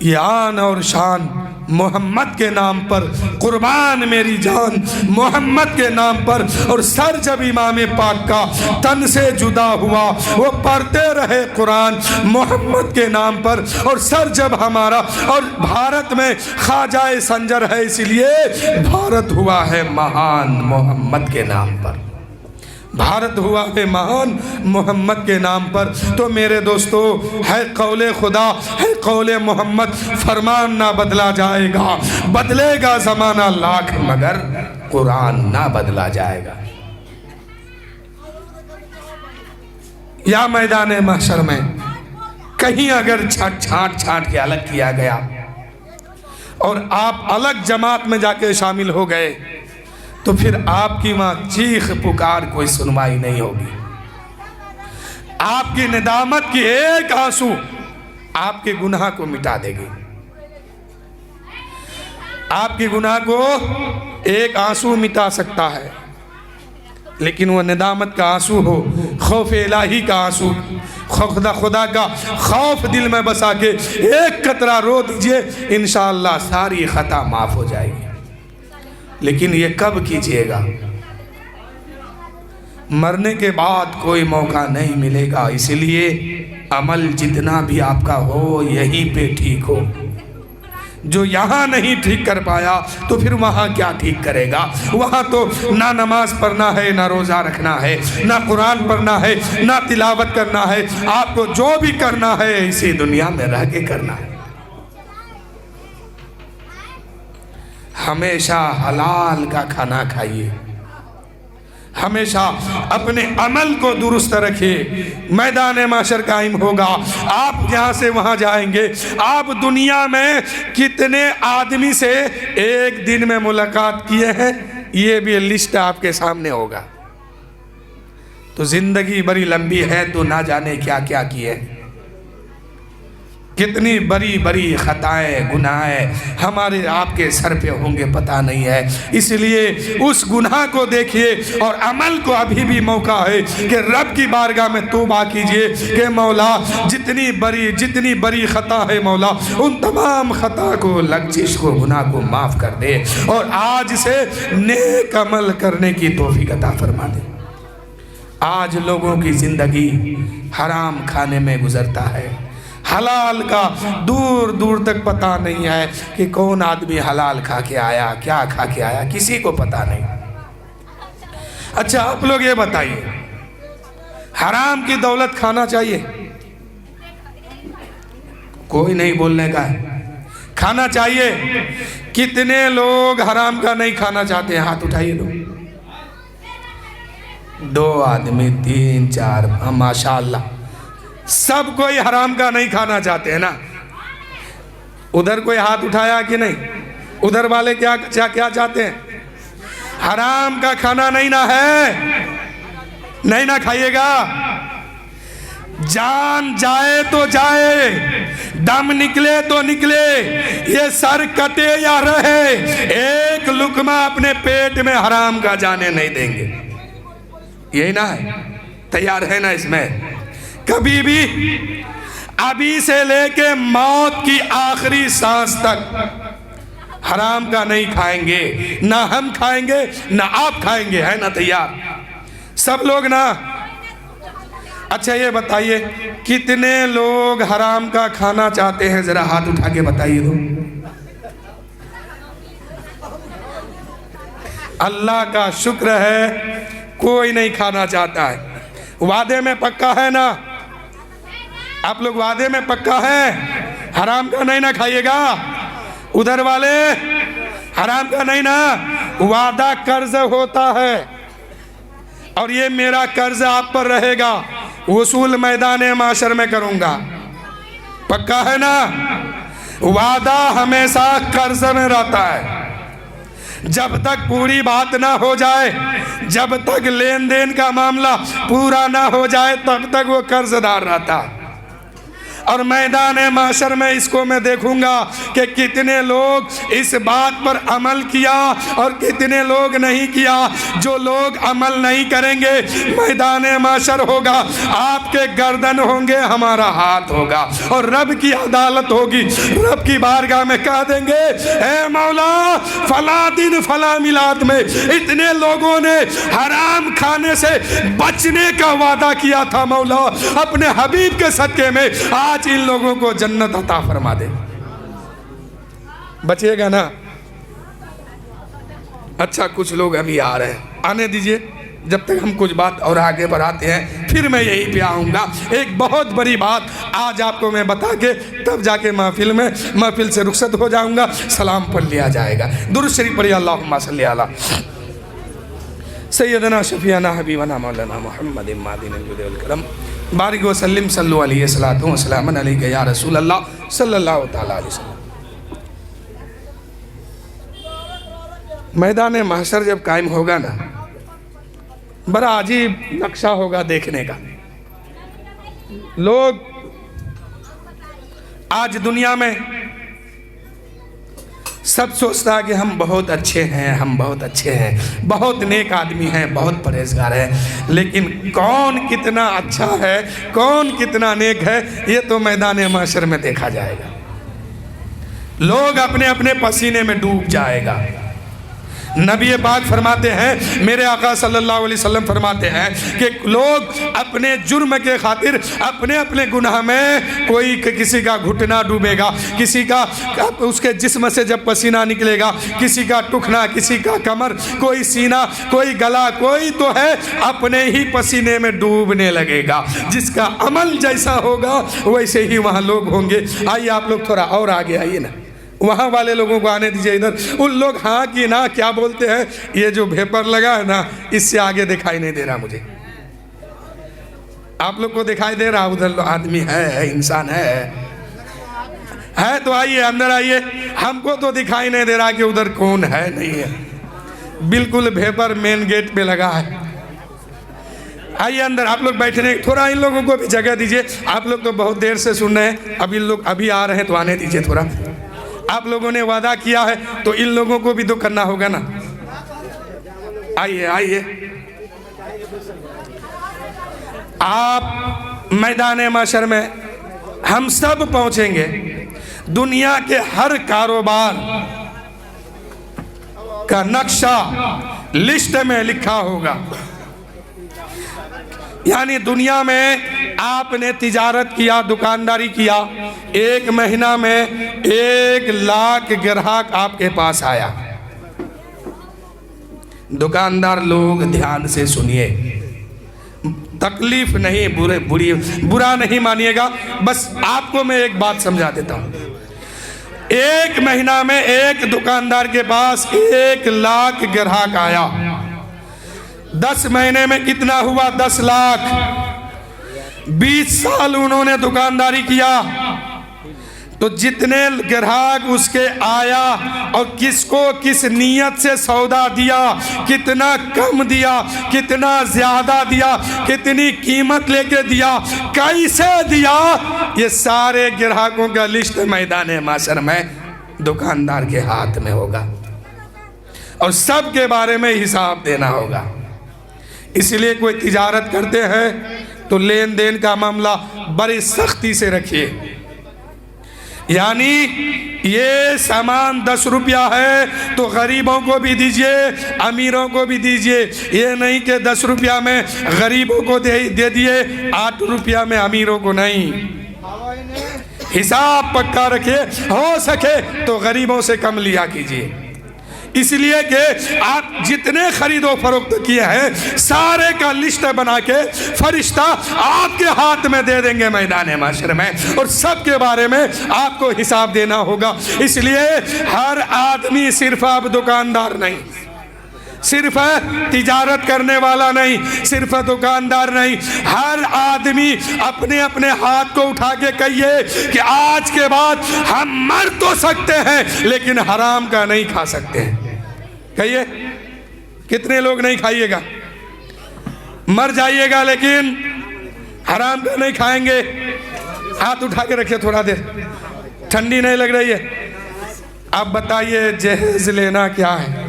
ये आन और शान मोहम्मद के नाम पर, कुर्बान मेरी जान मोहम्मद के नाम पर। और सर जब इमाम पाक का तन से जुदा हुआ, वो पढ़ते रहे कुरान मोहम्मद के नाम पर। और सर जब हमारा, और भारत में ख्वाजा संजर है, इसलिए भारत हुआ है महान मोहम्मद के नाम पर, भारत हुआ है महान मोहम्मद के नाम पर। तो मेरे दोस्तों, है कौले खुदा, है कौले मोहम्मद, फरमान ना बदला जाएगा, बदलेगा ज़माना लाख मगर कुरान ना बदला जाएगा। या मैदान महशर में कहीं अगर छांट के अलग किया गया और आप अलग जमात में जाके शामिल हो गए तो फिर आपकी माँ चीख पुकार कोई सुनवाई नहीं होगी। आपकी निदामत की एक आंसू आपके गुनाह को मिटा देगी। आपके गुनाह को एक आंसू मिटा सकता है, लेकिन वो निदामत का आंसू हो, खौफ इलाही का आंसू, खुदा का खौफ दिल में बसा के एक कतरा रो दीजिए, इंशाअल्लाह सारी खता माफ हो जाएगी। लेकिन ये कब कीजिएगा? मरने के बाद कोई मौका नहीं मिलेगा। इसलिए अमल जितना भी आपका हो यहीं पे ठीक हो। जो यहाँ नहीं ठीक कर पाया तो फिर वहाँ क्या ठीक करेगा? वहाँ तो ना नमाज पढ़ना है, ना रोज़ा रखना है, ना कुरान पढ़ना है, ना तिलावत करना है। आपको जो भी करना है इसी दुनिया में रह के करना है। हमेशा हलाल का खाना खाइए, हमेशा अपने अमल को दुरुस्त रखिए। मैदान माशर कायम होगा, आप यहाँ से वहाँ जाएंगे। आप दुनिया में कितने आदमी से एक दिन में मुलाकात किए हैं, ये भी लिस्ट आपके सामने होगा। तो जिंदगी बड़ी लंबी है, तो ना जाने क्या क्या किए, कितनी बड़ी बड़ी खताएं गुनाहें हमारे आपके सर पे होंगे पता नहीं है। इसलिए उस गुनाह को देखिए और अमल को अभी भी मौका है कि रब की बारगाह में तौबा कीजिए कि मौला जितनी बड़ी खता है मौला, उन तमाम खता को, लग़्ज़िश को, गुनाह को माफ़ कर दे और आज से नेक अमल करने की तौफीक अता फरमा दे। आज लोगों की ज़िंदगी हराम खाने में गुजरता है, हलाल का दूर दूर तक पता नहीं है कि कौन आदमी हलाल खा के आया, क्या खा के आया, किसी को पता नहीं। अच्छा आप लोग ये बताइए, हराम की दौलत खाना चाहिए? कोई नहीं बोलने का है, खाना चाहिए। कितने लोग हराम का नहीं खाना चाहते हैं? हाथ उठाइए। दो आदमी, 3 4, माशाअल्लाह, सब कोई हराम का नहीं खाना चाहते हैं ना। उधर कोई हाथ उठाया कि नहीं? उधर वाले क्या चाहते हैं? हराम का खाना नहीं ना है, नहीं ना खाइएगा। जान जाए तो जाए, दम निकले तो निकले, ये सर कटे या रहे, एक लुकमा अपने पेट में हराम का जाने नहीं देंगे। यही ना है? तैयार है ना इसमें? कभी भी अभी से लेके मौत की आखिरी सांस तक हराम का नहीं खाएंगे, ना हम खाएंगे ना आप खाएंगे, है ना? तैयार सब लोग ना? अच्छा ये बताइए, कितने लोग हराम का खाना चाहते हैं? जरा हाथ उठा के बताइए दो। अल्लाह का शुक्र है कोई नहीं खाना चाहता है। वादे में पक्का है ना? आप लोग वादे में पक्का है हराम का नहीं ना खाइएगा? उधर वाले हराम का नहीं ना? वादा कर्ज होता है और ये मेरा कर्ज आप पर रहेगा, वसूल मैदान माशर में करूंगा। पक्का है ना? वादा हमेशा कर्ज में रहता है। जब तक पूरी बात ना हो जाए, जब तक लेन देन का मामला पूरा ना हो जाए, तब तक वो कर्जदार रहता है। और मैदान माशर में इसको मैं देखूंगा कि कितने लोग इस बात पर अमल किया और कितने लोग नहीं किया। जो लोग अमल नहीं करेंगे, मैदान माशर होगा, आपके गर्दन होंगे, हमारा हाथ होगा और रब की अदालत होगी। रब की बारगाह में कह देंगे, ए मौला, फला दिन फला मिलाद में इतने लोगों ने हराम खाने से बचने का वादा किया था, मौला अपने हबीब के सदके में आज इन लोगों को जन्नत अता फरमा दे। बचिएगा ना? अच्छा कुछ लोग अभी आ रहे हैं, आने दीजिए, जब तक हम कुछ बात और आगे बढ़ाते हैं, फिर मैं यहीं पे आऊँगा। एक बहुत बड़ी बात आज आपको मैं बता के तब जाके महफिल से रुखसत हो जाऊँगा, सलाम पढ़ लिया जाएगा। दुरूद शरीफ पढ़िए, अल्लाहुम्मा सल्ली अला सैयदना शफीना हबीबना मौलाना मुहम्मद मादिन वल करम बारिक वसल्लिम सल्लु अलैहि सलातु व सलामन अलैका या रसूल अल्लाह सल्लल्लाहु तआला अलैहि वसल्लम। मैदान महशर जब कायम होगा ना, बड़ा अजीब नक्शा होगा देखने का। लोग आज दुनिया में सब सोचता है कि हम बहुत अच्छे हैं, हम बहुत अच्छे हैं, बहुत नेक आदमी हैं, बहुत परहेजगार हैं, लेकिन कौन कितना अच्छा है, कौन कितना नेक है, ये तो मैदान महशर में देखा जाएगा। लोग अपने अपने पसीने में डूब जाएगा। नबी पाक फरमाते हैं, मेरे आका सल्लल्लाहु अलैहि वसल्लम फरमाते हैं कि लोग अपने जुर्म के खातिर अपने अपने गुनाह में, कोई किसी का घुटना डूबेगा, किसी का उसके जिस्म से जब पसीना निकलेगा, किसी का टुकना, किसी का कमर, कोई सीना, कोई गला, कोई तो है अपने ही पसीने में डूबने लगेगा। जिसका अमल जैसा होगा वैसे ही वहाँ लोग होंगे। आइए आप लोग थोड़ा और आगे आइए ना, वहाँ वाले लोगों को आने दीजिए इधर। उन लोग हाँ कि ना क्या बोलते हैं, ये जो भेपर लगा है ना, इससे आगे दिखाई नहीं दे रहा मुझे। आप लोग को दिखाई दे रहा उधर आदमी है, इंसान है तो आइए अंदर आइए। हमको तो दिखाई नहीं दे रहा कि उधर कौन है नहीं है। बिल्कुल भेपर मेन गेट पे लगा है। आइए अंदर, आप लोग बैठने, थोड़ा इन लोगों को भी जगह दीजिए। आप लोग तो बहुत देर से सुन रहे हैं, अब इन लोग अभी आ रहे हैं तो आने दीजिए थोड़ा। आप लोगों ने वादा किया है तो इन लोगों को भी तो करना होगा ना। आइए आइए, आप मैदान महशर में हम सब पहुंचेंगे। दुनिया के हर कारोबार का नक्शा लिस्ट में लिखा होगा। यानी दुनिया में आपने तिजारत किया, दुकानदारी किया, 1 महीना में 1 लाख ग्राहक आपके पास आया। दुकानदार लोग ध्यान से सुनिए, तकलीफ नहीं, बुरा नहीं मानिएगा, बस आपको मैं एक बात समझा देता हूं। 1 महीना में एक दुकानदार के पास 1 लाख ग्राहक आया। 10 महीने में कितना हुआ? 10 लाख। 20 साल उन्होंने दुकानदारी किया तो जितने ग्राहक उसके आया और किसको किस नियत से सौदा दिया, कितना कम दिया, कितना ज्यादा दिया, कितनी कीमत लेके दिया, कैसे दिया, ये सारे ग्राहकों का लिस्ट मैदान महशर में दुकानदार के हाथ में होगा और सब के बारे में हिसाब देना होगा। इसलिए कोई तिजारत करते हैं तो लेन देन का मामला बड़ी सख्ती से रखिए। यानी ये सामान 10 रुपया है तो गरीबों को भी दीजिए, अमीरों को भी दीजिए। ये नहीं कि 10 रुपया में गरीबों को दे दिए, 8 रुपया में अमीरों को नहीं। हिसाब पक्का रखिए, हो सके तो गरीबों से कम लिया कीजिए। इसलिए कि आप जितने खरीदो फरोख्त किए हैं सारे का लिस्ट बना के फरिश्ता आपके हाथ में दे देंगे मैदान महशर में, और सब के बारे में आपको हिसाब देना होगा। इसलिए हर आदमी सिर्फ आप दुकानदार नहीं, सिर्फ तिजारत करने वाला नहीं, सिर्फ दुकानदार नहीं, हर आदमी अपने अपने हाथ को उठा के कहिए कि आज के बाद हम मर तो सकते हैं लेकिन हराम का नहीं खा सकते हैं। कहिए, कितने लोग नहीं खाइएगा? मर जाइएगा लेकिन हराम का नहीं खाएंगे। हाथ उठा के रखिए, थोड़ा देर, ठंडी नहीं लग रही है। आप बताइए जहेज लेना क्या है?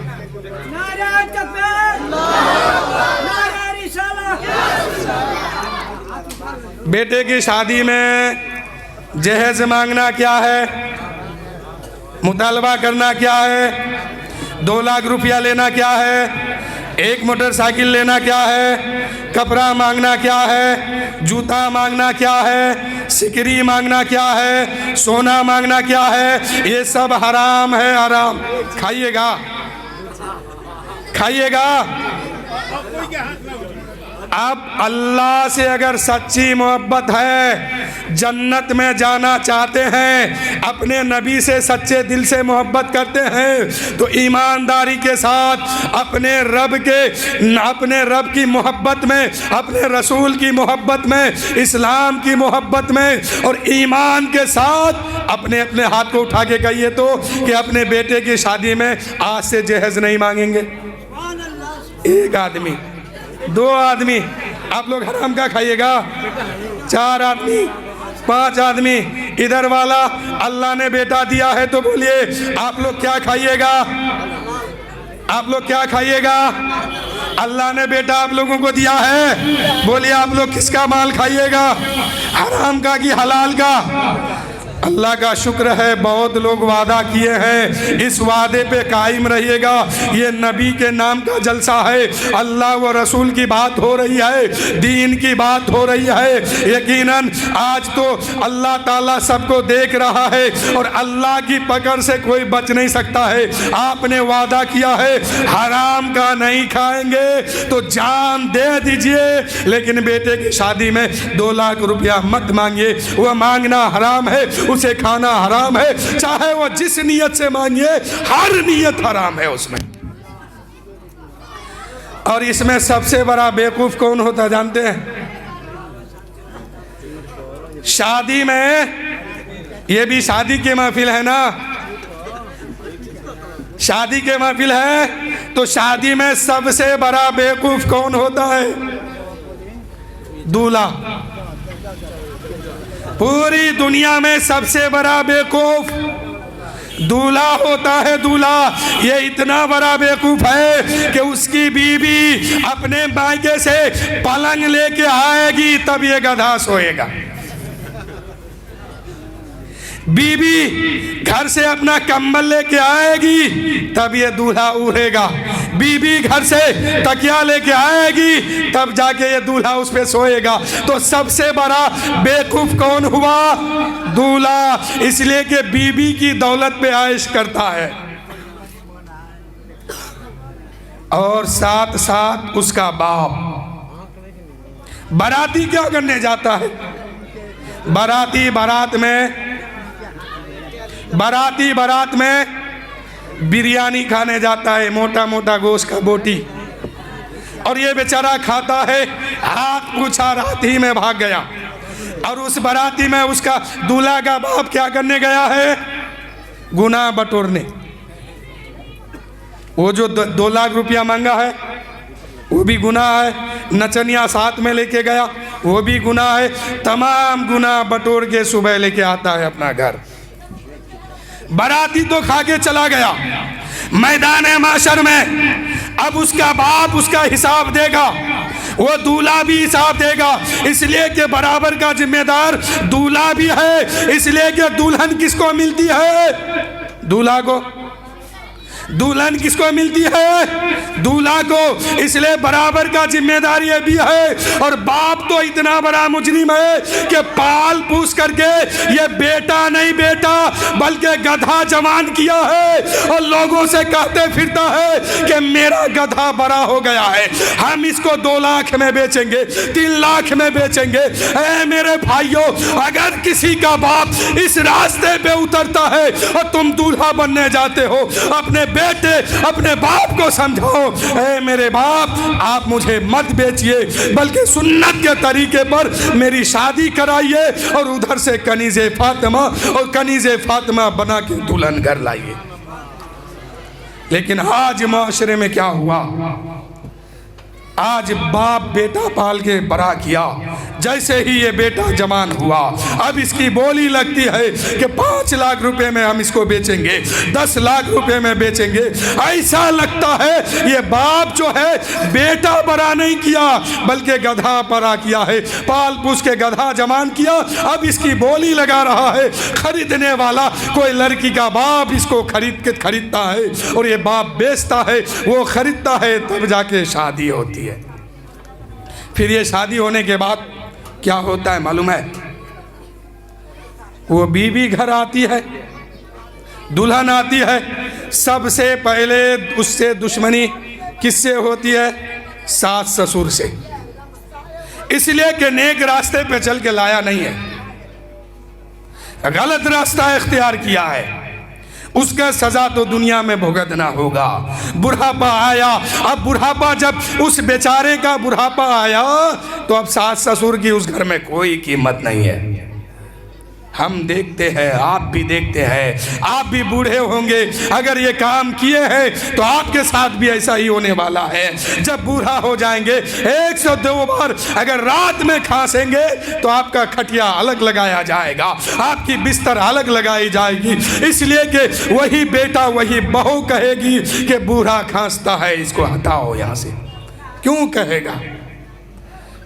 बेटे की शादी में जहेज मांगना क्या है? मुतालबा करना क्या है? 2 लाख रुपया लेना क्या है? 1 मोटरसाइकिल लेना क्या है? कपड़ा मांगना क्या है? जूता मांगना क्या है? सिकरी मांगना क्या है? सोना मांगना क्या है? ये सब हराम है, हराम। खाइएगा, खाइएगा। आप अल्लाह से अगर सच्ची मोहब्बत है, जन्नत में जाना चाहते हैं, अपने नबी से सच्चे दिल से मोहब्बत करते हैं, तो ईमानदारी के साथ अपने रब की मोहब्बत में, अपने रसूल की मोहब्बत में, इस्लाम की मोहब्बत में और ईमान के साथ अपने अपने हाथ को उठा के कहिए तो कि अपने बेटे की शादी में आज से जहेज नहीं मांगेंगे। 1 आदमी, 2 आदमी, आप लोग हराम का खाइएगा। 4 आदमी, 5 आदमी, इधर वाला अल्लाह ने बेटा दिया है तो बोलिए आप लोग क्या खाइएगा? आप लोग क्या खाइएगा? अल्लाह ने बेटा आप लोगों को दिया है, बोलिए आप लोग किसका माल खाइएगा? हराम का कि हलाल का? अल्लाह का शुक्र है बहुत लोग वादा किए हैं, इस वादे पे कायम रहिएगा। ये नबी के नाम का जलसा है, अल्लाह व रसूल की बात हो रही है, दीन की बात हो रही है। यकीनन आज तो अल्लाह ताला सबको देख रहा है और अल्लाह की पकड़ से कोई बच नहीं सकता है। आपने वादा किया है हराम का नहीं खाएंगे तो जान दे दीजिए, लेकिन बेटे की शादी में 2 लाख रुपया मत मांगिए, वह मांगना हराम है। उसे खाना हराम है, चाहे वो जिस नियत से मांगे, हर नियत हराम है उसमें। और इसमें सबसे बड़ा बेवकूफ कौन होता जानते हैं? शादी में, ये भी शादी की महफिल है ना, शादी के महफिल है, तो शादी में सबसे बड़ा बेवकूफ कौन होता है? दूल्हा। पूरी दुनिया में सबसे बड़ा बेवकूफ दूल्हा होता है। दूल्हा ये इतना बड़ा बेवकूफ है कि उसकी बीवी अपने मायके से पलंग लेके आएगी तब ये गधा सोएगा। बीबी घर से अपना कंबल लेके आएगी तब ये दूल्हा उड़ेगा। बीबी घर से तकिया लेके आएगी तब जाके ये दूल्हा उस पे सोएगा। तो सबसे बड़ा बेवकूफ कौन हुआ? दूल्हा। इसलिए कि बीबी की दौलत पे आयश करता है और साथ साथ उसका बाप। बाराती क्या करने जाता है? बाराती बारात में बिरयानी खाने जाता है, मोटा मोटा गोश्त का बोटी, और ये बेचारा खाता है, हाथ पूछा रात ही में भाग गया। और उस बाराती में उसका दूल्हा का बाप क्या करने गया है? गुनाह बटोरने। वो जो 2 लाख रुपया मांगा है वो भी गुनाह है, नचनिया साथ में लेके गया वो भी गुनाह है। तमाम गुनाह बटोर के सुबह लेके आता है अपना घर। बाराती तो खा के चला गया, मैदान माशर में अब उसका बाप उसका हिसाब देगा, वो दूल्हा भी हिसाब देगा। इसलिए कि बराबर का जिम्मेदार दूल्हा भी है। इसलिए कि दुल्हन किसको मिलती है? दूल्हा को। दुल्हन किसको मिलती है? दूल्हा को। इसलिए बराबर का जिम्मेदार ये भी है। और बाप तो इतना बड़ा मुजरिम है कि पाल पूछ करके ये बेटा नहीं बेटा बल्कि गधा जवान किया है और लोगों से कहते फिरता है कि मेरा गधा बड़ा हो गया है, हम इसको 2 लाख में बेचेंगे, 3 लाख में बेचेंगे। ऐ मेरे भाइयों, अगर किसी का बाप इस रास्ते पे उतरता है और तुम दूल्हा बनने जाते हो, अपने बेटे अपने बाप को समझाओ, ऐ मेरे बाप आप मुझे मत बेचिए बल्कि सुन्नत के तरीके पर मेरी शादी कराइए और उधर से कनीज़े फातिमा और कनीज़े फातिमा बना के दुल्हन घर लाइए। लेकिन आज माशरे में क्या हुआ? आज बाप बेटा पाल के बड़ा किया, जैसे ही ये बेटा जवान हुआ अब इसकी बोली लगती है कि 5 लाख रुपए में हम इसको बेचेंगे, 10 लाख रुपए में बेचेंगे। ऐसा लगता है ये बाप जो है बेटा बड़ा नहीं किया बल्कि गधा बड़ा किया है, पाल पूछ के गधा जवान किया। अब इसकी बोली लगा रहा है। खरीदने वाला कोई लड़की का बाप इसको खरीदता है और ये बाप बेचता है, वो खरीदता है, तब जाके शादी होती है। फिर ये शादी होने के बाद क्या होता है मालूम है? वो बीवी घर आती है, दुल्हन आती है, सबसे पहले उससे दुश्मनी किससे होती है? सास ससुर से। इसलिए कि नेक रास्ते पे चल के लाया नहीं है, गलत रास्ता इख्तियार किया है, उसका सजा तो दुनिया में भुगतना होगा। बुढ़ापा आया, अब बुढ़ापा जब उस बेचारे का बुढ़ापा आया तो अब सास ससुर की उस घर में कोई कीमत नहीं है। हम देखते हैं, आप भी देखते हैं, आप भी बूढ़े होंगे, अगर ये काम किए हैं तो आपके साथ भी ऐसा ही होने वाला है। जब बूढ़ा हो जाएंगे 102 बार अगर रात में खांसेंगे तो आपका खटिया अलग लगाया जाएगा, आपकी बिस्तर अलग लगाई जाएगी। इसलिए कि वही बेटा वही बहू कहेगी कि बूढ़ा खांसता है, इसको हटाओ यहाँ से। क्यों कहेगा?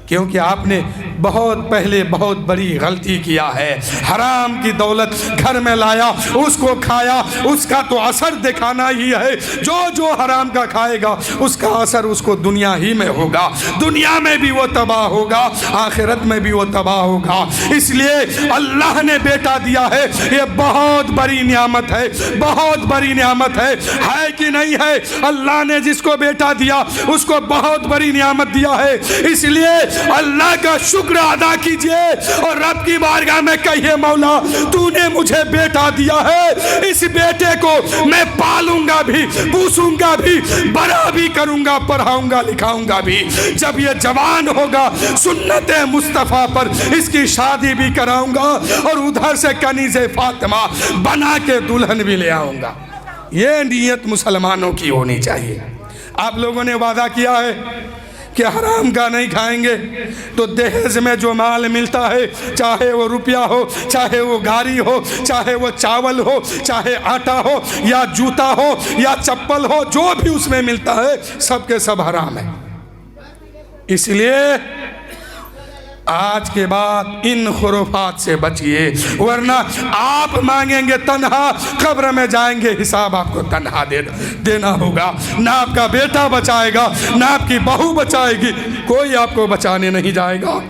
क्योंकि आपने बहुत पहले बहुत बड़ी गलती किया है, हराम की दौलत घर में लाया, उसको खाया, उसका तो असर दिखाना ही है। जो जो हराम का खाएगा उसका असर उसको दुनिया ही में होगा, दुनिया में भी वो तबाह होगा, आखिरत में भी वो तबाह होगा। इसलिए अल्लाह ने बेटा दिया है, ये बहुत बड़ी नियामत है, बहुत बड़ी नियामत है कि नहीं है? अल्लाह ने जिसको बेटा दिया उसको बहुत बड़ी नियामत दिया है। इसलिए अल्लाह का शुक्र शुक्र अदा कीजिए और रब की बारगाह में कहिए, मौला तूने मुझे बेटा दिया है, इस बेटे को मैं पालूंगा भी, पूछूंगा भी, बड़ा भी करूंगा, पढ़ाऊंगा लिखाऊंगा भी। जब ये जवान होगा सुन्नत मुस्तफ़ा पर इसकी शादी भी कराऊंगा और उधर से कनीज़े फातिमा बना के दुल्हन भी ले आऊंगा। ये नीयत मुसलमानों की होनी चाहिए। आप लोगों ने वादा किया है कि हराम का नहीं खाएंगे, तो दहेज में जो माल मिलता है, चाहे वो रुपया हो, चाहे वो गाड़ी हो, चाहे वो चावल हो, चाहे आटा हो या जूता हो या चप्पल हो, जो भी उसमें मिलता है सब के सब हराम है। इसलिए आज के बाद इन खुराफात से बचिए, वरना आप मांगेंगे तन्हा, कब्र में जाएंगे हिसाब आपको तन्हा देना होगा। ना आपका बेटा बचाएगा, ना आपकी बहू बचाएगी, कोई आपको बचाने नहीं जाएगा।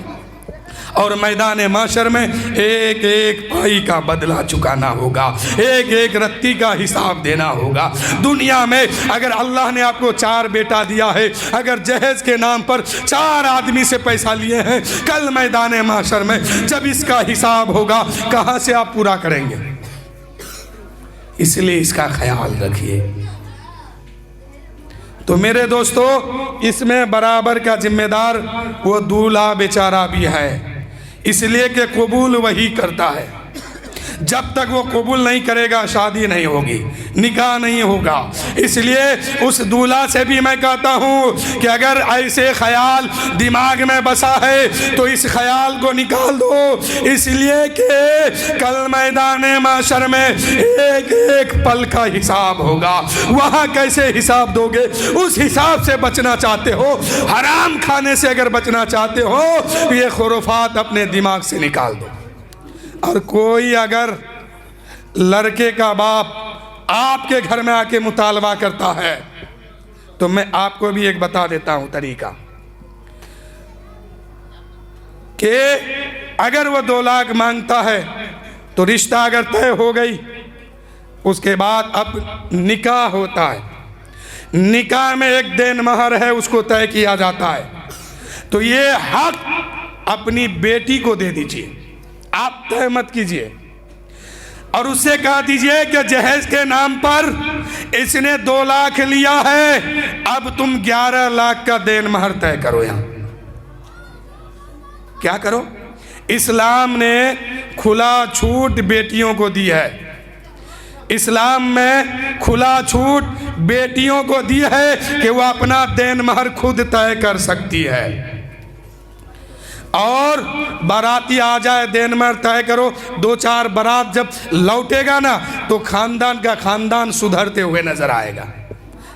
और मैदान माशर में एक एक पाई का बदला चुकाना होगा, एक एक रत्ती का हिसाब देना होगा। दुनिया में अगर अल्लाह ने आपको 4 बेटा दिया है, अगर जहेज के नाम पर 4 आदमी से पैसा लिए हैं, कल मैदान माशर में जब इसका हिसाब होगा कहाँ से आप पूरा करेंगे? इसलिए इसका ख्याल रखिए। तो मेरे दोस्तों, इसमें बराबर का जिम्मेदार वो दूल्हा बेचारा भी है, इसलिए कि कबूल वही करता है। जब तक वो कबूल नहीं करेगा शादी नहीं होगी, निकाह नहीं होगा। इसलिए उस दूल्हा से भी मैं कहता हूँ कि अगर ऐसे ख्याल दिमाग में बसा है तो इस ख्याल को निकाल दो, इसलिए कि कल मैदान माशर में एक एक पल का हिसाब होगा। वहाँ कैसे हिसाब दोगे? उस हिसाब से बचना चाहते हो, हराम खाने से अगर बचना चाहते हो तो ये खुराफात अपने दिमाग से निकाल दो। और कोई अगर लड़के का बाप आपके घर में आके मुतालबा करता है तो मैं आपको भी एक बता देता हूं तरीका, कि अगर वो 2 लाख मांगता है तो रिश्ता अगर तय हो गई, उसके बाद अब निकाह होता है। निकाह में एक देन महर है, उसको तय किया जाता है। तो ये हक अपनी बेटी को दे दीजिए, आप तय मत कीजिए। और उससे कह दीजिए कि जहेज के नाम पर इसने 2 लाख लिया है, अब तुम 11 लाख का देन महर तय करो। यहां क्या करो? इस्लाम ने खुला छूट बेटियों को दी है। इस्लाम में खुला छूट बेटियों को दी है कि वो अपना देन महर खुद तय कर सकती है। और बाराती आ जाए, देन महर तय करो, 2-4 बारात जब लौटेगा ना तो खानदान का खानदान सुधरते हुए नजर आएगा,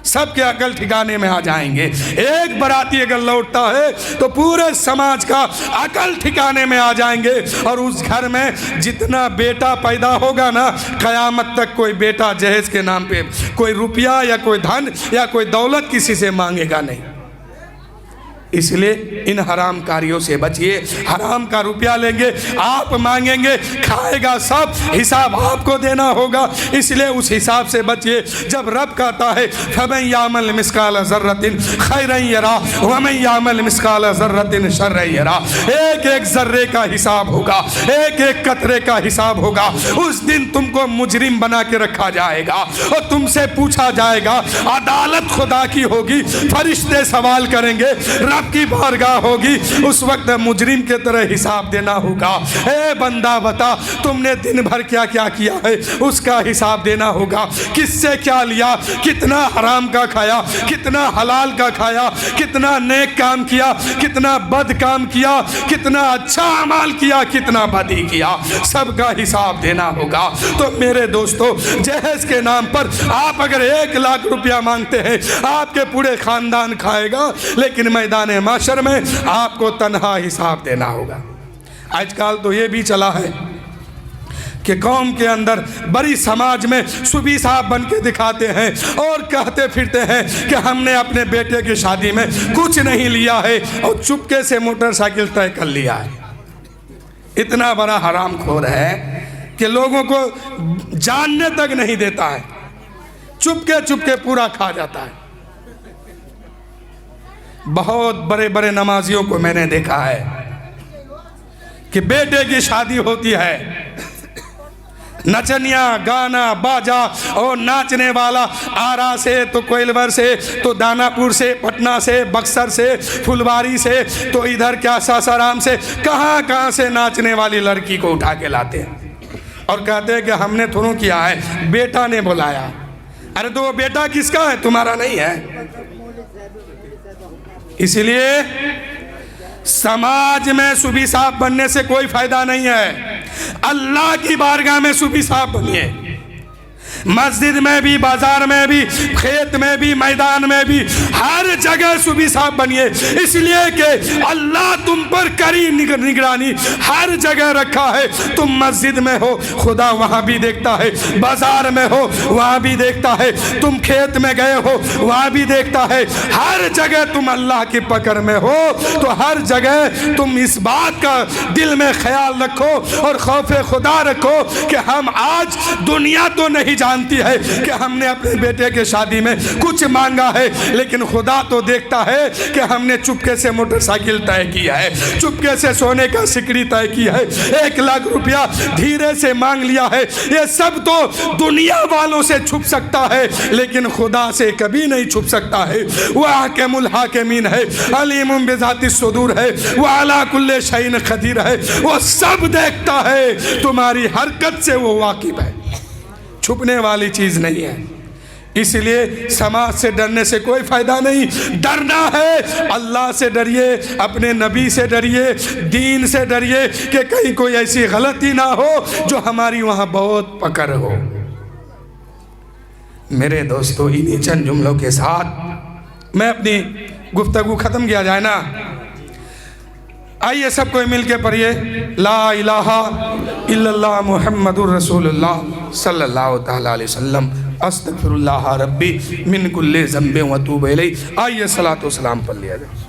सबके अकल ठिकाने में आ जाएंगे। एक बाराती अगर लौटता है तो पूरे समाज का अकल ठिकाने में आ जाएंगे। और उस घर में जितना बेटा पैदा होगा ना, कयामत तक कोई बेटा जहेज के नाम पे कोई रुपया या कोई धन या कोई दौलत किसी से मांगेगा नहीं। इसलिए इन हराम कारियों से बचिए। हराम का रुपया लेंगे, आप मांगेंगे, खाएगा सब, हिसाब आपको देना होगा। इसलिए उस हिसाब से बचिए। जब रब कहता है फमन यामल मिस्काल ज़र्रतिन खैरन यरा वमन यामल मिस्काल ज़र्रतिन शर्रन यरा, एक एक जर्रे का हिसाब होगा, एक एक कतरे का हिसाब होगा। उस दिन तुमको मुजरिम बना के रखा जाएगा और तुमसे पूछा जाएगा। अदालत खुदा की होगी, फरिश्ते सवाल करेंगे, रब की बारगाह होगी। उस वक्त मुजरिम के तरह हिसाब देना होगा। ए बंदा बता, तुमने दिन भर क्या क्या किया है, उसका हिसाब देना होगा। किससे क्या लिया, कितना हराम का खाया, कितना हलाल का खाया, कितना नेक काम किया, कितना बद काम किया, कितना अच्छा अमाल किया, कितना बदी किया, सबका हिसाब देना होगा। तो मेरे दोस्तों, जहेज के नाम पर आप अगर 1 लाख रुपया मांगते हैं, आपके पूरे खानदान खाएगा, लेकिन मैदान माशर में आपको तन्हा हिसाब देना होगा। आजकल तो ये भी चला है कि कौम के अंदर बड़ी समाज में सुबी साहब बन के दिखाते हैं और कहते फिरते हैं कि हमने अपने बेटे की शादी में कुछ नहीं लिया है और चुपके से मोटरसाइकिल तय कर लिया है। इतना बड़ा हरामखोर है कि लोगों को जानने तक नहीं देता है, चुपके चुपके पूरा खा जाता है। बहुत बड़े बड़े नमाजियों को मैंने देखा है कि बेटे की शादी होती है, नचनिया गाना बाजा और नाचने वाला आरा से तो कोइलवर से तो दानापुर से, पटना से, बक्सर से, फुलवारी से, तो इधर क्या सासाराम से, कहाँ कहाँ से नाचने वाली लड़की को उठा के लाते हैं और कहते हैं कि हमने थोड़ा किया है, बेटा ने बुलाया। अरे तो वो बेटा किसका है? तुम्हारा नहीं है। इसलिए समाज में सूफी साहब बनने से कोई फायदा नहीं है। अल्लाह की बारगाह में सूफी साहब बनिए, मस्जिद में भी, बाजार में भी, खेत में भी, मैदान में भी, हर जगह सूफी साहब बनिए। इसलिए कि अल्लाह तुम पर करी निगरानी हर जगह रखा है। तुम मस्जिद में हो, खुदा वहाँ भी देखता है, बाजार में हो वहाँ भी देखता है, तुम खेत में गए हो वहाँ भी देखता है। हर जगह तुम अल्लाह की पकड़ में हो, तो हर जगह तुम इस बात का दिल में ख्याल रखो और खौफ खुदा रखो कि हम आज, दुनिया तो नहीं जानती है कि हमने अपने बेटे के शादी में कुछ मांगा है, लेकिन खुदा तो देखता है कि हमने चुपके से मोटरसाइकिल तय किया है, चुपके से सोने का सिकड़ी तय किया है, 1 लाख रुपया धीरे से मांग लिया है। ये सब तो दुनिया वालों से छुप सकता है, लेकिन खुदा से कभी नहीं छुप सकता है। वह हाकिमुल हाकिमीन है, अलीमुम बिज़ाति सुदूर है, वह अला कुल्ले शैइन खदीर है, वो सब देखता है, तुम्हारी हरकत से वो वाकिफ है, छुपने वाली चीज नहीं है। इसलिए समाज से डरने से कोई फायदा नहीं। डरना है अल्लाह से डरिए, अपने नबी से डरिए, दीन से डरिए कि कहीं कोई ऐसी गलती ना हो जो हमारी वहां बहुत पकड़ हो। मेरे दोस्तों, इन्हीं चंद जुमलों के साथ मैं अपनी गुफ्तगू खत्म किया जाए ना। आइए सब कोई मिल के पढ़िए ला इलाहा इल्लल्लाह मुहम्मदुर रसूलुल्लाह सल्लल्लाहु तआला अलैहि वसल्लम अस्तगफिरुल्लाह रब्बी मिन कुल्ली ज़ंबिन व अतूबु इलैहि। आइए सलातो सलाम पढ़ लिया जाए।